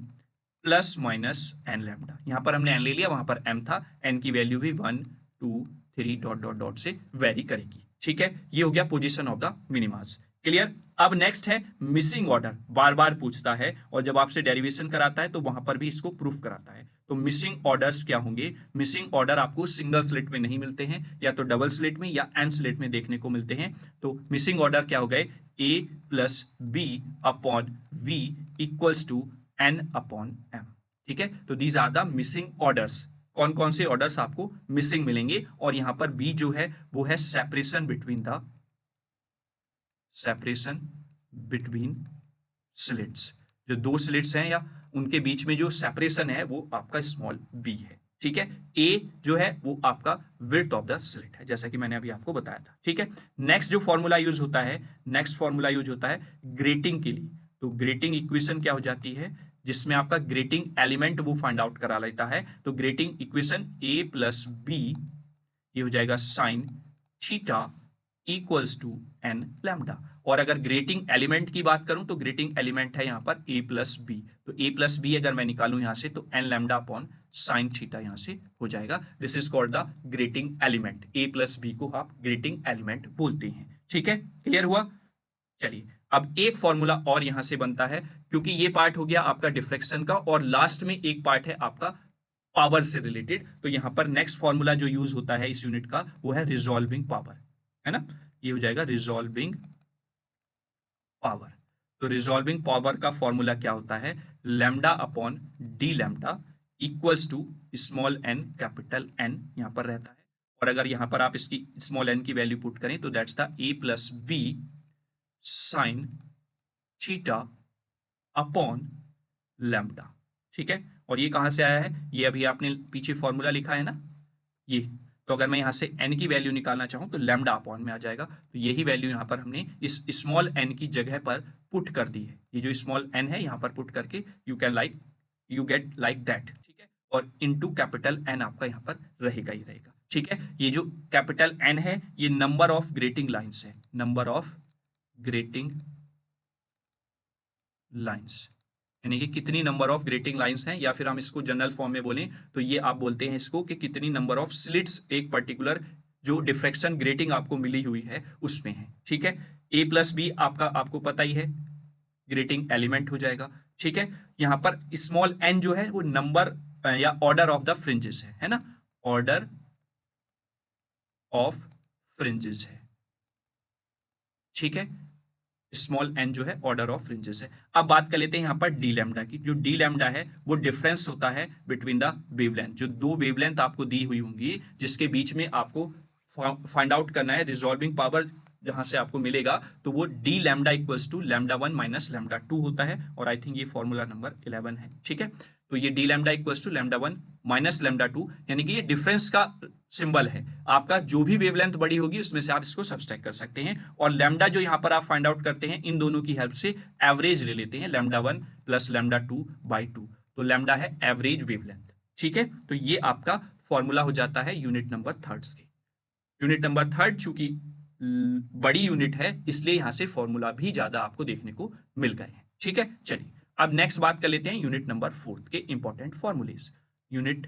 plus minus n lambda, यहां पर हमने एन ले लिया, वहां पर एम था, एन की वैल्यू भी 1 2 3 डॉट डॉट डॉट से वेरी करेगी, ठीक है। ये हो गया पोजीशन ऑफ द मिनिमाज। क्लियर। अब नेक्स्ट है मिसिंग ऑर्डर, बार बार पूछता है और जब आपसे डेरिवेशन कराता है तो वहां पर भी इसको प्रूफ कराता है। तो मिसिंग ऑर्डर्स क्या होंगे, मिसिंग ऑर्डर आपको सिंगल स्लिट में नहीं मिलते हैं, या तो डबल स्लिट में या एन स्लिट में देखने को मिलते हैं। तो मिसिंग ऑर्डर क्या हो गए, a plus b upon v equals to n upon m, ठीक है। तो these are the missing orders, कौन कौन से ऑर्डर्स आपको मिसिंग मिलेंगे, और यहां पर बी जो है वो है separation between the, separation between slits, जो दो स्लिट्स हैं या उनके बीच में जो सेपरेशन है वो आपका स्मॉल बी है, ठीक है। ए जो है वो आपका विड्थ ऑफ द स्लिट है, जैसा कि मैंने अभी आपको बताया था, ठीक है। नेक्स्ट जो फॉर्मूला यूज होता है, नेक्स्ट फॉर्मूला यूज होता है ग्रेटिंग के लिए। तो ग्रेटिंग इक्वेशन क्या हो जाती है, जिसमें आपका ग्रेटिंग एलिमेंट वो फाइंड आउट करा लेता है। तो grating equation A plus B, ये हो जाएगा sine theta equals to N lambda. और अगर ग्रेटिंग एलिमेंट की बात करूं तो ग्रेटिंग एलिमेंट है यहां पर ए प्लस बी, तो ए प्लस बी अगर मैं निकालूं यहां से तो N lambda upon sine theta यहां से हो जाएगा। This is called the grating element, A plus B को आप ग्रेटिंग एलिमेंट बोलते हैं, ठीक है। क्लियर हुआ। चलिए अब एक फॉर्मूला और यहां से बनता है, क्योंकि ये पार्ट हो गया आपका डिफ्लेक्शन का, और लास्ट में एक पार्ट है आपका पावर से रिलेटेड। तो यहां पर नेक्स्ट फॉर्मूला जो यूज होता है इस यूनिट का वो है रिजॉल्विंग पावर, है ना, ये हो जाएगा रिजॉल्विंग पावर। तो रिजॉल्विंग पावर का फॉर्मूला क्या होता है, lambda upon D lambda equals to small N capital N यहां पर रहता है, और अगर यहां पर आप इसकी स्मॉल एन की वैल्यू पुट करें तो that's the A plus B sine theta upon lambda, ठीक है। और ये कहां से आया है, ये अभी आपने पीछे फॉर्मूला लिखा है ना ये, तो अगर मैं यहां से n की वैल्यू निकालना चाहूं तो लैम्डा अपॉन में आ जाएगा। तो यही वैल्यू यहां पर हमने इस स्मॉल n की जगह पर पुट कर दी है, ये जो स्मॉल n है यहां पर पुट करके you can like you get like that, ठीक है। और इनटू कैपिटल n आपका यहां पर रहेगा ही रहेगा, ठीक है। ये जो कैपिटल n है ये नंबर ऑफ ग्रेटिंग लाइन्स है, नंबर ऑफ ग्रेटिंग लाइंस, यानी कि कितनी नंबर ऑफ ग्रेटिंग लाइंस हैं, या फिर हम इसको जनरल फॉर्म में बोलें तो ये आप बोलते हैं इसको कि कितनी नंबर ऑफ स्लिट्स एक पर्टिकुलर जो डिफ्रैक्शन ग्रेटिंग आपको मिली हुई है उसमें है। ठीक है, ए प्लस बी आपका आपको पता ही है ग्रेटिंग एलिमेंट हो जाएगा। ठीक है, यहां पर स्मॉल एन जो है वो नंबर या ऑर्डर ऑफ द फ्रिंजेस है ना, ऑर्डर ऑफ फ्रिंजेस है। ठीक है, स्मॉल एन जो है ऑर्डर ऑफ फ्रिंजेस है। अब बात कर लेते हैं यहां पर डी लैम्डा की। जो डी लैम्डा है वो डिफरेंस होता है बिटवीन द वेवलेंथ, जो दो वेवलेंथ आपको दी हुई होंगी जिसके बीच में आपको फाइंड आउट करना है रिजॉल्विंग पावर जहां से आपको मिलेगा, तो वो D lambda equals to lambda 1 minus lambda 2 होता है, और आई थिंक ये फॉर्मूला नंबर 11 है। ठीक है, तो ये D lambda equals to lambda 1 minus lambda 2, यानी कि ये डिफरेंस का सिंबल है। आपका जो भी वेवलेंथ बड़ी होगी उसमें से आप इसको सब्सट्रैक्ट कर सकते हैं, और लैम्डा जो यहां पर आप फाइंड आउट करते हैं इन दोनों की हेल्प से एवरेज ले लेते हैं, लैम्डा 1 प्लस लैम्डा 2 बाई 2, तो लैम्डा है एवरेज वेवलेंथ। ठीक है, तो ये आपका फॉर्मूला हो जाता है यूनिट नंबर थर्ड्स के। यूनिट नंबर थर्ड चूंकि बड़ी यूनिट है इसलिए यहां से फॉर्मूला भी ज्यादा आपको देखने को मिल गए हैं। ठीक है, चलिए अब नेक्स्ट बात कर लेते हैं यूनिट नंबर फोर्थ के important formulas. Unit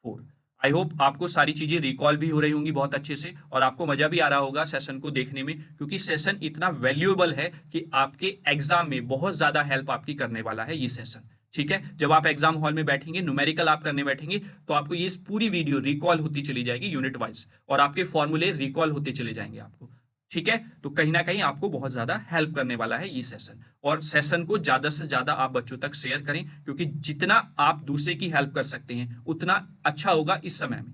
4, I hope आपको सारी चीजें रिकॉल भी हो रही होंगी बहुत अच्छे से, और आपको मजा भी आ रहा होगा सेशन को देखने में, क्योंकि सेशन इतना वैल्यूएबल है कि आपके एग्जाम में बहुत ज्यादा हेल्प आपकी करने वाला है ये सेशन। ठीक है, जब आप एग्जाम हॉल में बैठेंगे, न्यूमेरिकल आप करने बैठेंगे, तो आपको ये पूरी वीडियो रिकॉल होती चली जाएगी यूनिट वाइज, और आपके फॉर्मूले रिकॉल होते चले जाएंगे आपको। ठीक है, तो कहीं ना कहीं आपको बहुत ज्यादा हेल्प करने वाला है ये सेशन, और सेशन को ज्यादा से ज्यादा आप बच्चों तक शेयर करें, क्योंकि जितना आप दूसरे की हेल्प कर सकते हैं उतना अच्छा होगा इस समय में।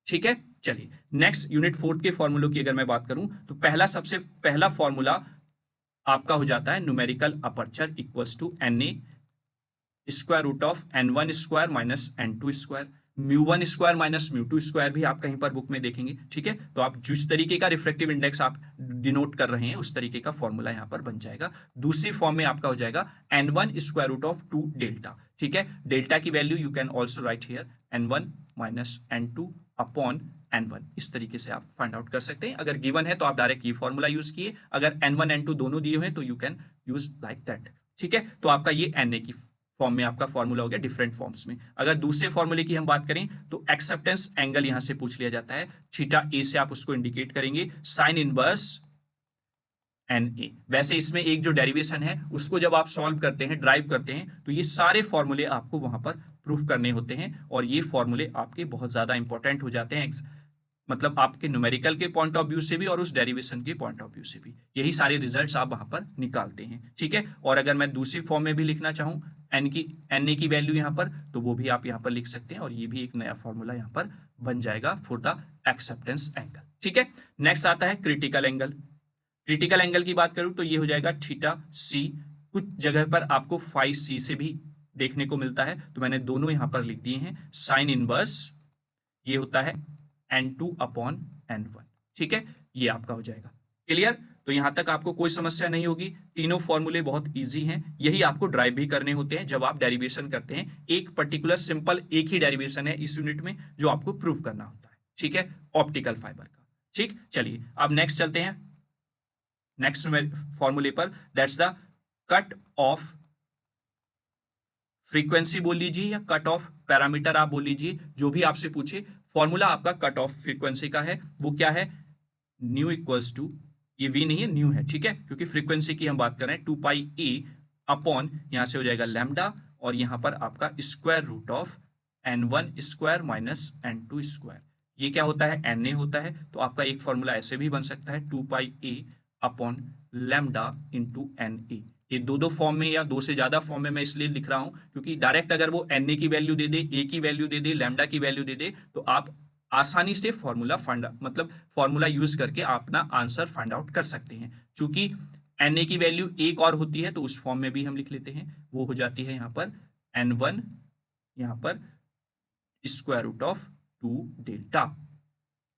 ठीक है, चलिए नेक्स्ट यूनिट 4 के फॉर्मूलों की अगर मैं बात करूं तो सबसे पहला फॉर्मूला आपका हो जाता है numerical aperture equals to n a square root of n1 square minus n2 square, mu one square minus mu two square भी आप कहीं पर बुक में देखेंगे। ठीक है, तो आप जिस तरीके का रिफ्रैक्टिव इंडेक्स आप डिनोट कर रहे हैं उस तरीके का फॉर्मूला यहां पर बन जाएगा। दूसरी फॉर्म में आपका हो जाएगा n1 square root of 2 delta. ठीक है, डेल्टा की value you can also write here n1 minus n2 upon n1, इस तरीके से आप फाइंड आउट कर सकते हैं। अगर गिवन है तो आप डायरेक्ट ये फॉर्मूला यूज किए, अगर n1 n2 दोनों दिए हुए हैं तो you can use like that. ठीक है, तो आपका ये na की फॉर्म में आपका फॉर्मूला हो गया डिफरेंट फॉर्म्स में। अगर दूसरे फॉर्मूले की हम बात करें तो एक्सेप्टेंस एंगल यहां से पूछ लिया जाता है, थीटा ए से आप उसको इंडिकेट करेंगे, साइन इनवर्स एन ए। वैसे इसमें एक जो डेरिवेशन है उसको जब आप सॉल्व करते हैं, ड्राइव करते हैं, तो ये सारे फॉर्मूले आपको वहां पर प्रूफ करने होते हैं, और ये फॉर्मूले आपके बहुत ज्यादा इंपॉर्टेंट हो जाते हैं, मतलब आपके न्यूमेरिकल के पॉइंट ऑफ व्यू से भी और उस डेरिवेशन के पॉइंट ऑफ व्यू से भी, यही सारे रिजल्ट्स आप वहां पर निकालते हैं। ठीक है, और अगर मैं दूसरी फॉर्म में भी लिखना चाहूं एन ए की वैल्यू यहां पर, तो वो भी आप यहां पर लिख सकते हैं, और ये भी एक नया फॉर्मूला यहां पर बन जाएगा फॉर द एक्सेप्टेंस एंगल। ठीक है, नेक्स्ट आता है क्रिटिकल एंगल। क्रिटिकल एंगल की बात करूं तो ये हो जाएगा थीटा सी, कुछ जगह पर आपको 5c से भी देखने को मिलता है, तो मैंने दोनों यहां पर लिख दिए हैं। साइन इनवर्स ये होता है n2 अपॉन n1। ठीक है, ये आपका हो जाएगा क्लियर। तो यहां तक आपको कोई समस्या नहीं होगी, तीनों फॉर्मूले बहुत इजी हैं, यही आपको ड्राइव भी करने होते हैं जब आप डेरिवेशन करते हैं। एक पर्टिकुलर सिंपल एक ही डेरिवेशन है इस यूनिट में जो आपको प्रूव करना होता है। ठीक है, ऑप्टिकल फाइबर का। ठीक, चलिए अब नेक्स्ट चलते हैं नेक्स्ट फॉर्मूले पर, that's the cut off frequency बोल लीजिए या कट ऑफ पैरामीटर आप बोल लीजिए, जो भी आपसे पूछे। फॉर्मूला आपका कट ऑफ फ्रीक्वेंसी का है, वो क्या है, न्यू इक्वल्स टू, ये वी नहीं है न्यू है, ठीक है, क्योंकि फ्रीक्वेंसी की हम बात कर रहे हैं, 2 पाई ए अपॉन यहां से हो जाएगा लैम्डा, और यहां पर आपका square root of n1 square minus n2 square. ये क्या होता है, na होता है, तो आपका एक फॉर्मूला ऐसे भी बन सकता है 2 pi a upon lambda into n a. ये दो फॉर्म में या दो से ज्यादा फॉर्म में मैं इसलिए लिख रहा हूं क्योंकि डायरेक्ट अगर वो na की वैल्यू दे दे, ए की वैल्यू दे दे, लैम्डा की वैल्यू दे दे, तो आप आसानी से फॉर्मूला यूज करके अपना आंसर फाइंड आउट कर सकते हैं। चूंकि na की वैल्यू एक और होती है तो उस फॉर्म में भी हम लिख लेते हैं, वो हो जाती है यहां पर n1 यहां पर स्क्वायर रूट ऑफ 2 डेल्टा।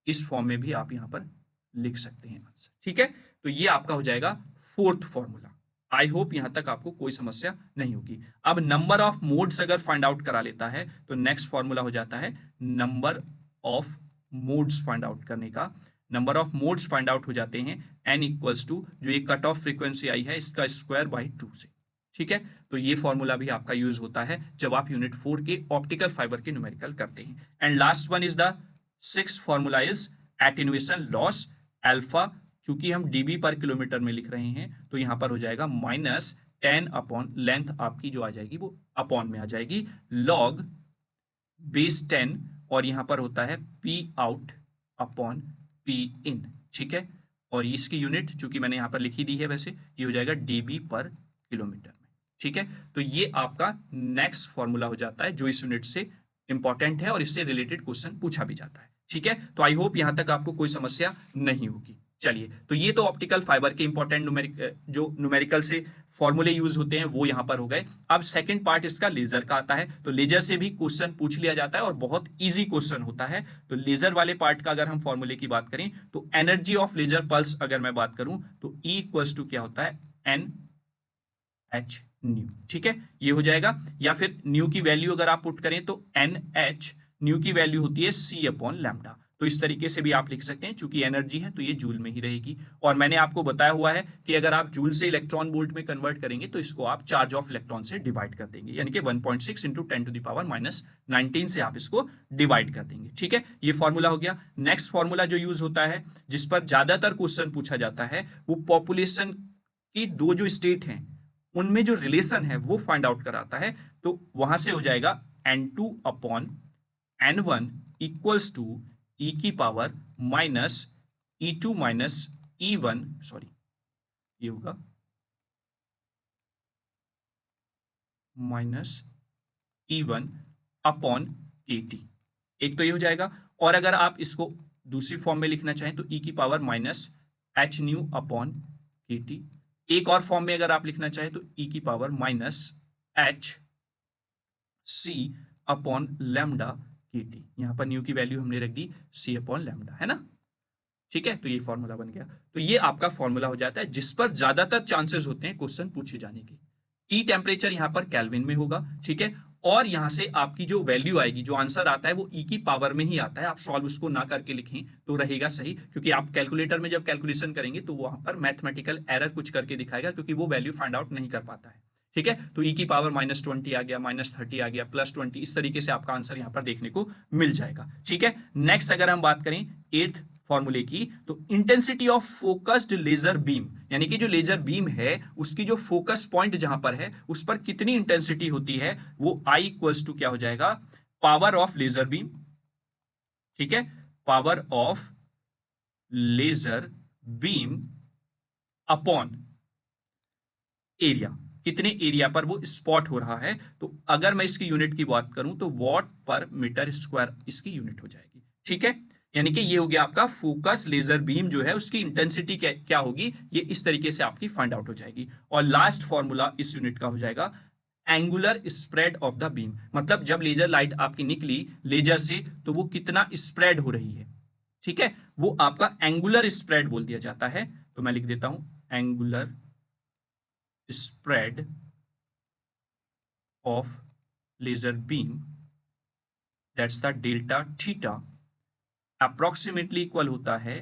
इस फॉर्म में भी आप यहां पर लिख सकते हैं आंसर। ठीक है, तो ये आपका हो जाएगा फोर्थ फॉर्मूला। आई होप यहां तक आपको कोई समस्या नहीं होगी। अब नंबर ऑफ मोड्स अगर फाइंड आउट करा लेता है तो नेक्स्ट फॉर्मूला हो जाता है number of modes find out करने का, number of modes find out हो जाते हैं n इक्वल्स टू जो ये कट ऑफ फ्रीक्वेंसी आई है इसका स्क्वायर बाई 2 से। ठीक है, तो ये फॉर्मूला भी आपका यूज होता है जब आप यूनिट 4 के ऑप्टिकल फाइबर के न्यूमेरिकल करते हैं। And last one is the six formula is attenuation loss alpha, चूंकि हम डीबी पर किलोमीटर में लिख रहे हैं तो यहां पर हो जाएगा माइनस 10 अपॉन लेंथ आपकी जो आ जाएगी वो अपॉन में आ जाएगी लॉग बेस 10 और यहां पर होता है P out upon P in. ठीक है, और इसकी यूनिट चूंकि मैंने यहां पर लिखी दी है वैसे ये हो जाएगा डीबी पर किलोमीटर में। ठीक है, तो ये आपका नेक्स्ट फॉर्मूला हो जाता है जो इस यूनिट से इंपॉर्टेंट है और इससे रिलेटेड क्वेश्चन पूछा भी जाता है। ठीक है, तो आई होप यहां तक आपको कोई समस्या नहीं होगी। चलिए, तो ये तो ऑप्टिकल फाइबर के इंपॉर्टेंट जो न्यूमेरिकल से फॉर्मूले यूज होते हैं वो यहां पर हो गए। अब सेकंड पार्ट इसका लेजर का आता है, तो लेजर से भी क्वेश्चन पूछ लिया जाता है और बहुत इजी क्वेश्चन होता है। तो लेजर वाले पार्ट का अगर हम फॉर्मूले की बात करें तो एनर्जी ऑफ लेजर पल्स अगर मैं बात करूं तो E इक्वल्स टू क्या होता है एन एच न्यू। ठीक है, ये हो जाएगा, या फिर न्यू की वैल्यू अगर आप पुट करें तो एन एच न्यू की वैल्यू होती है सी अपॉन लैम्डा। तो इस तरीके से भी आप लिख सकते हैं, चूंकि एनर्जी है तो ये जूल में ही रहेगी। और मैंने आपको बताया हुआ है कि अगर आप जूल से इलेक्ट्रॉन वोल्ट में कन्वर्ट करेंगे तो इसको आप चार्ज ऑफ इलेक्ट्रॉन से डिवाइड कर देंगे, यानी कि 1.6 into 10 to the power minus 19 से आप इसको डिवाइड कर देंगे। ठीक है, ये फॉर्मूला हो गया। नेक्स्ट फॉर्मूला जो यूज होता है जिस पर ज्यादातर क्वेश्चन पूछा जाता है वो पॉपुलेशन की दो जो स्टेट हैं उनमें जो रिलेशन है वो फाइंड आउट कराता है। तो वहां से हो जाएगा n2 upon n1 equals to e की power minus e2 minus e1, sorry ये होगा माइनस e1 अपॉन kt। एक तो ये हो जाएगा, और अगर आप इसको दूसरी फॉर्म में लिखना चाहें तो e की power minus h new upon kt। एक और फॉर्म में अगर आप लिखना चाहें तो e की power minus h c upon lambda kt। यहां पर न्यू की वैल्यू हमने रख दी c अपॉन लैम्डा, है ना। ठीक है, तो ये फॉर्मूला बन गया। तो ये आपका फॉर्मूला हो जाता है जिस पर ज्यादातर चांसेस होते हैं क्वेश्चन पूछे जाने के। टी टेम्परेचर यहां पर केल्विन में होगा। ठीक है, और यहां से आपकी जो वैल्यू आएगी, जो आंसर आता है वो ई की पावर में ही आता है। आप सॉल्व उसको ना करके लिखें तो रहेगा सही, क्योंकि आप कैलकुलेटर में जब कैलकुलेशन करेंगे तो वहां पर मैथमेटिकल एरर कुछ करके दिखाएगा, क्योंकि वो वैल्यू फाइंड आउट नहीं कर पाता है। ठीक है, तो ई की पावर माइनस 20 आ गया, माइनस 30 आ गया, प्लस 20, इस तरीके से आपका आंसर यहां पर देखने को मिल जाएगा। ठीक है, नेक्स्ट अगर हम बात करें एट्थ फॉर्मूले की, तो intensity of focused laser beam, यानी कि जो लेजर बीम है उसकी जो फोकस पॉइंट जहां पर है उस पर कितनी इंटेंसिटी होती है, वो I इक्वल्स टू क्या हो जाएगा पावर ऑफ लेजर बीम। ठीक है, power of laser beam upon area, कितने एरिया पर वो स्पॉट हो रहा है। तो अगर मैं इसकी यूनिट की बात करूं तो वॉट पर मीटर स्क्वायर इसकी यूनिट हो जाएगी। ठीक है, यानी कि ये हो गया आपका फोकस लेजर बीम जो है उसकी इंटेंसिटी क्या होगी, ये इस तरीके से आपकी फाइंड आउट हो जाएगी। और लास्ट फॉर्मूला इस यूनिट का हो जाएगा angular spread of the beam, मतलब जब लेजर लाइट आपकी निकली लेजर से तो वो कितना स्प्रेड हो रही है। ठीक है, वो आपका एंगुलर स्प्रेड बोल दिया जाता है। तो मैं लिख देता हूं angular spread of laser beam, that's the delta theta, approximately equal होता है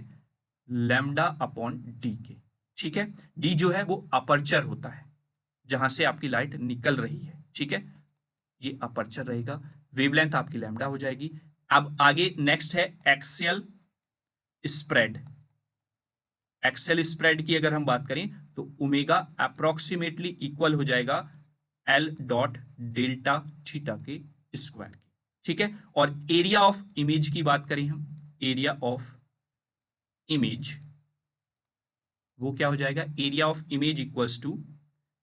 लैम्डा अपॉन डी के। ठीक है, डी जो है वो अपर्चर होता है जहां से आपकी लाइट निकल रही है। ठीक है, ये अपर्चर रहेगा, वेवलेंथ आपकी लैम्डा हो जाएगी। अब आगे नेक्स्ट है एक्सियल स्प्रेड। एक्सेल स्प्रेड की अगर हम बात करें तो ओमेगा अप्रोक्सीमेटली इक्वल हो जाएगा एल डॉट डेल्टा थीटा के स्क्वायर की। ठीक है, और एरिया ऑफ इमेज की बात करें हम, एरिया ऑफ इमेज वो क्या हो जाएगा, area of image equals to,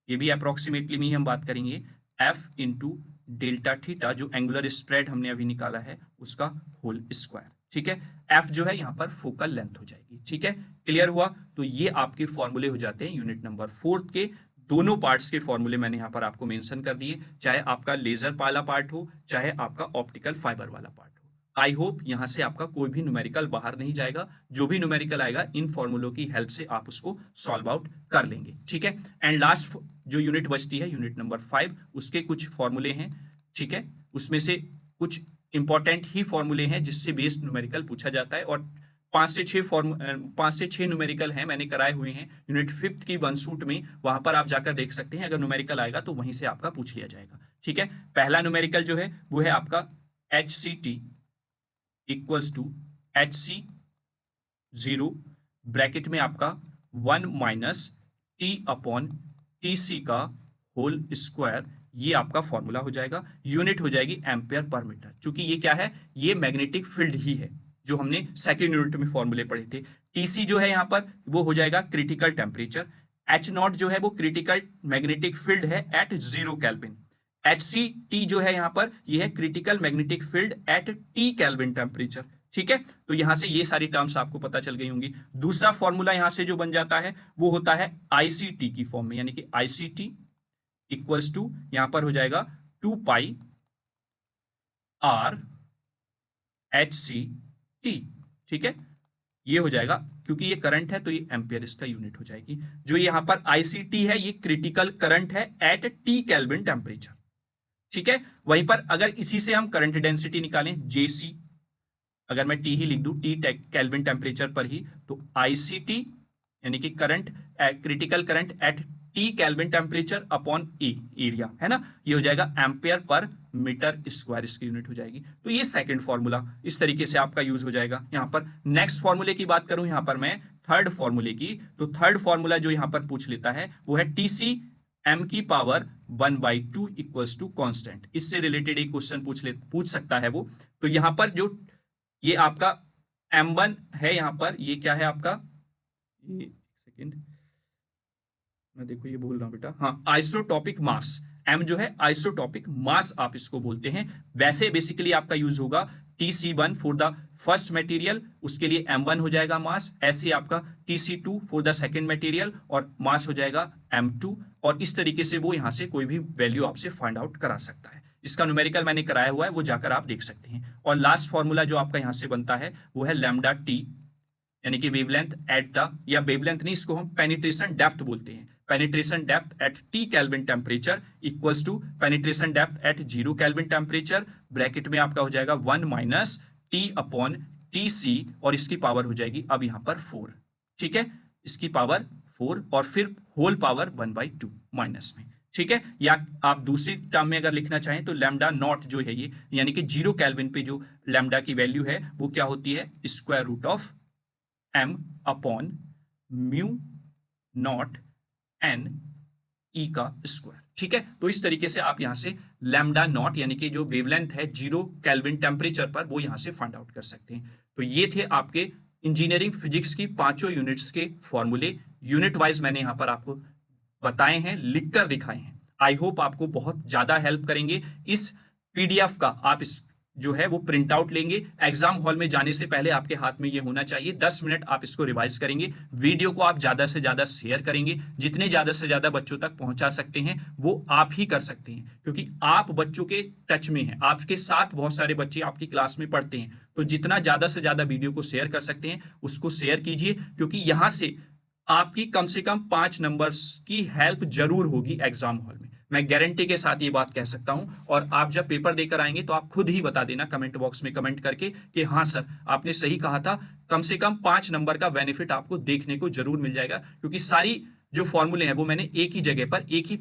ये भी अप्रोक्सीमेटली में ही हम बात करेंगे, एफ इंटू डेल्टा थीटा जो एंगुलर स्प्रेड हमने अभी निकाला है उसका होल स्क्वायर। ठीक है, एफ जो है यहां पर फोकल लेंथ हो जाएगी। ठीक है, क्लियर हुआ। तो ये आपके फॉर्मूले हो जाते हैं यूनिट नंबर 4 के। दोनों पार्ट्स के फॉर्मूले मैंने यहां पर आपको मेंशन कर दिए, चाहे आपका लेजर वाला पार्ट हो चाहे आपका ऑप्टिकल फाइबर वाला पार्ट हो। आई होप यहां से आपका कोई भी न्यूमेरिकल बाहर नहीं जाएगा, जो भी न्यूमेरिकल आएगा इन फॉर्मूलों की हेल्प से आप उसको सॉल्व आउट कर लेंगे। ठीक है, एंड लास्ट जो यूनिट बचती है यूनिट नंबर 5, उसके कुछ फॉर्मूले हैं। ठीक है, उसमें से कुछ इंपॉर्टेंट ही फॉर्मूले हैं जिससे बेस्ड न्यूमेरिकल पूछा जाता है, और 5 से 6 न्यूमेरिकल हैं, मैंने कराए हुए हैं यूनिट 5th की वन सूट में, वहां पर आप जाकर देख सकते हैं। अगर न्यूमेरिकल आएगा तो वहीं से आपका पूछ लिया जाएगा। ठीक है, पहला न्यूमेरिकल जो है वो है आपका HCT equals to HC0 bracket में आपका 1 माइनस टी अपॉन TC का होल स्क्वायर, ये आपका फॉर्मूला हो जाएगा। यूनिट हो जाएगी एम्पेयर पर मीटर। चूंकि ये क्या है, ये मैग्नेटिक फील्ड ही है जो हमने सेकेंड यूनिट में फॉर्मूले पढ़े थे। TC जो है यहाँ पर वो हो जाएगा क्रिटिकल टेम्परेचर। H0 जो है वो क्रिटिकल मैग्नेटिक फील्ड है एट 0 केल्विन। HCT जो है यहाँ पर ये है critical magnetic field at T kelvin temperature. ठीक है, तो यहां से ये सारी टर्म्स आपको पता चल गई होंगी। दूसरा फॉर्मूला यहां से जो बन जाता है वो होता है ICT की फॉर्म में, यानी कि ICT इक्वल्स टू यहां पर हो जाएगा 2 पाई R HCT। ठीक है, ये हो जाएगा, क्योंकि ये करंट है तो ये एम्पियर इसका यूनिट हो जाएगी। जो यहां पर ICT है ये क्रिटिकल करंट है एट T केल्विन टेम्परेचर। ठीक है, वहीं पर अगर इसी से हम करंट डेंसिटी निकालें JC, अगर मैं T ही लिख दूं T केल्विन टेम्परेचर पर ही, तो ICT यानी कि current, critical current eight T kelvin temperature upon E area, है ना, ये हो जाएगा एम्पियर पर मीटर स्क्वायर, इसकी यूनिट हो जाएगी। तो ये सेकंड फॉर्मूला इस तरीके से आपका यूज हो जाएगा यहां पर। नेक्स्ट फॉर्मूले की बात करूं यहां पर मैं थर्ड फॉर्मूले की, तो थर्ड फॉर्मूला जो यहां पर पूछ लेता है वो है TC m की पावर 1/2 इक्वल्स टू कॉन्स्टेंट। इससे रिलेटेड एक क्वेश्चन पूछ सकता है वो। तो यहां पर जो ये आपका M1 है, यहां पर ये क्या है आपका, ये सेकेंड मैं देखो ये बोल रहा हूं बेटा, हाँ, आइसोटॉपिक मास। M जो है आइसोटॉपिक मास आप इसको बोलते हैं। वैसे बेसिकली आपका यूज होगा TC1 for the first material, उसके लिए M1 हो जाएगा मास। ऐसे आपका TC2 for the second material और मास हो जाएगा M2। और इस तरीके से वो यहां से कोई भी वैल्यू आपसे फाइंड आउट करा सकता है। इसका न्यूमेरिकल मैंने कराया हुआ है, वो जाकर आप देख सकते हैं। और लास्ट फॉर्मूला जो आपका यहां से बनता है वो है लैम्डा T, यानी कि वेवलेंथ एट द, या वेवलेंथ नहीं, इसको हम पेनिट्रेशन डेप्थ बोलते हैं। Penetration depth at T kelvin temperature equals to penetration depth at 0 kelvin temperature, bracket में आपका हो जाएगा 1 माइनस T अपॉन TC, और इसकी पावर हो जाएगी अब यहां पर 4। ठीक है, इसकी पावर 4 और फिर होल पावर 1/2 माइनस में। ठीक है, या आप दूसरी टर्म में अगर लिखना चाहें तो लैम्डा नॉट जो है ये, यानी कि 0 केल्विन पे जो लैम्डा की वैल्यू है वो क्या होती है, square root of M upon mu naught N E का स्क्वायर। ठीक है, तो इस तरीके से आप यहां से लैम्डा नॉट यानी कि जो वेवलेंथ है 0 केल्विन टेम्परेचर पर, वो यहां से फाइंड आउट कर सकते हैं। तो ये थे आपके इंजीनियरिंग फिजिक्स की पांचों यूनिट्स के फॉर्मूले। यूनिट वाइज मैंने यहां पर आपको बताए हैं, लिखकर दिखाए हैं। आई होप आपको बहुत ज्यादा हेल्प करेंगे। इस PDF का आप इस जो है वो प्रिंट आउट लेंगे, एग्जाम हॉल में जाने से पहले आपके हाथ में ये होना चाहिए। 10 मिनट आप इसको रिवाइज करेंगे, वीडियो को आप ज्यादा से ज्यादा शेयर करेंगे, जितने ज्यादा से ज्यादा बच्चों तक पहुंचा सकते हैं वो आप ही कर सकते हैं, क्योंकि आप बच्चों के टच में हैं, आपके साथ बहुत सारे बच्चे आपकी क्लास में पढ़ते हैं। तो जितना ज्यादा से ज्यादा वीडियो को शेयर कर सकते हैं उसको शेयर कीजिए, क्योंकि यहां से आपकी कम से कम 5 नंबर्स की हेल्प जरूर होगी एग्जाम हॉल में। मैं गारंटी के साथ ये बात कह सकता हूं। और आप जब पेपर देकर आएंगे तो आप खुद ही बता देना कमेंट बॉक्स में कमेंट करके कि हाँ सर आपने सही कहा था। कम से कम 5 नंबर का बेनिफिट आपको देखने को जरूर मिल जाएगा, क्योंकि सारी जो फॉर्मूले हैं वो मैंने एक ही जगह पर एक ही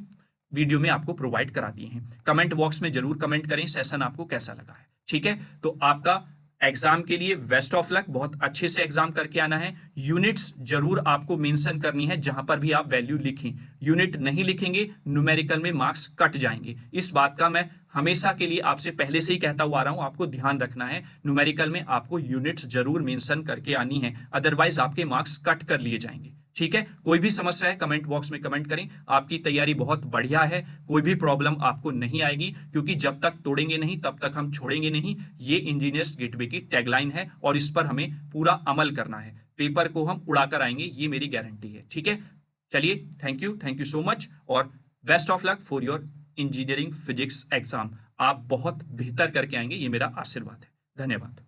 वीडियो में आपको प्रोवाइड करा दिए हैं। कमेंट बॉक्स में जरूर कमेंट करें सेशन आपको कैसा लगा है। ठीक है, तो आपका एग्जाम के लिए बेस्ट ऑफ लक, बहुत अच्छे से एग्जाम करके आना है। यूनिट्स जरूर आपको मेंशन करनी है जहां पर भी आप वैल्यू लिखें। यूनिट नहीं लिखेंगे न्यूमेरिकल में मार्क्स कट जाएंगे। इस बात का मैं हमेशा के लिए आपसे पहले से ही कहता हुआ आ रहा हूं, आपको ध्यान रखना है। न्यूमेरिकल में आपको यूनिट्स जरूर मेंशन करके आनी है, अदरवाइज आपके मार्क्स कट कर लिए जाएंगे। ठीक है, कोई भी समस्या है कमेंट बॉक्स में कमेंट करें। आपकी तैयारी बहुत बढ़िया है, कोई भी प्रॉब्लम आपको नहीं आएगी, क्योंकि जब तक तोड़ेंगे नहीं तब तक हम छोड़ेंगे नहीं। ये इंजीनियर्स गेटवे की टैगलाइन है और इस पर हमें पूरा अमल करना है। पेपर को हम उड़ाकर आएंगे, ये मेरी गारंटी है। ठीक है, चलिए, थैंक यू सो मच और best of luck for your engineering physics exam. आप बहुत बेहतर करके आएंगे, ये मेरा आशीर्वाद है। धन्यवाद।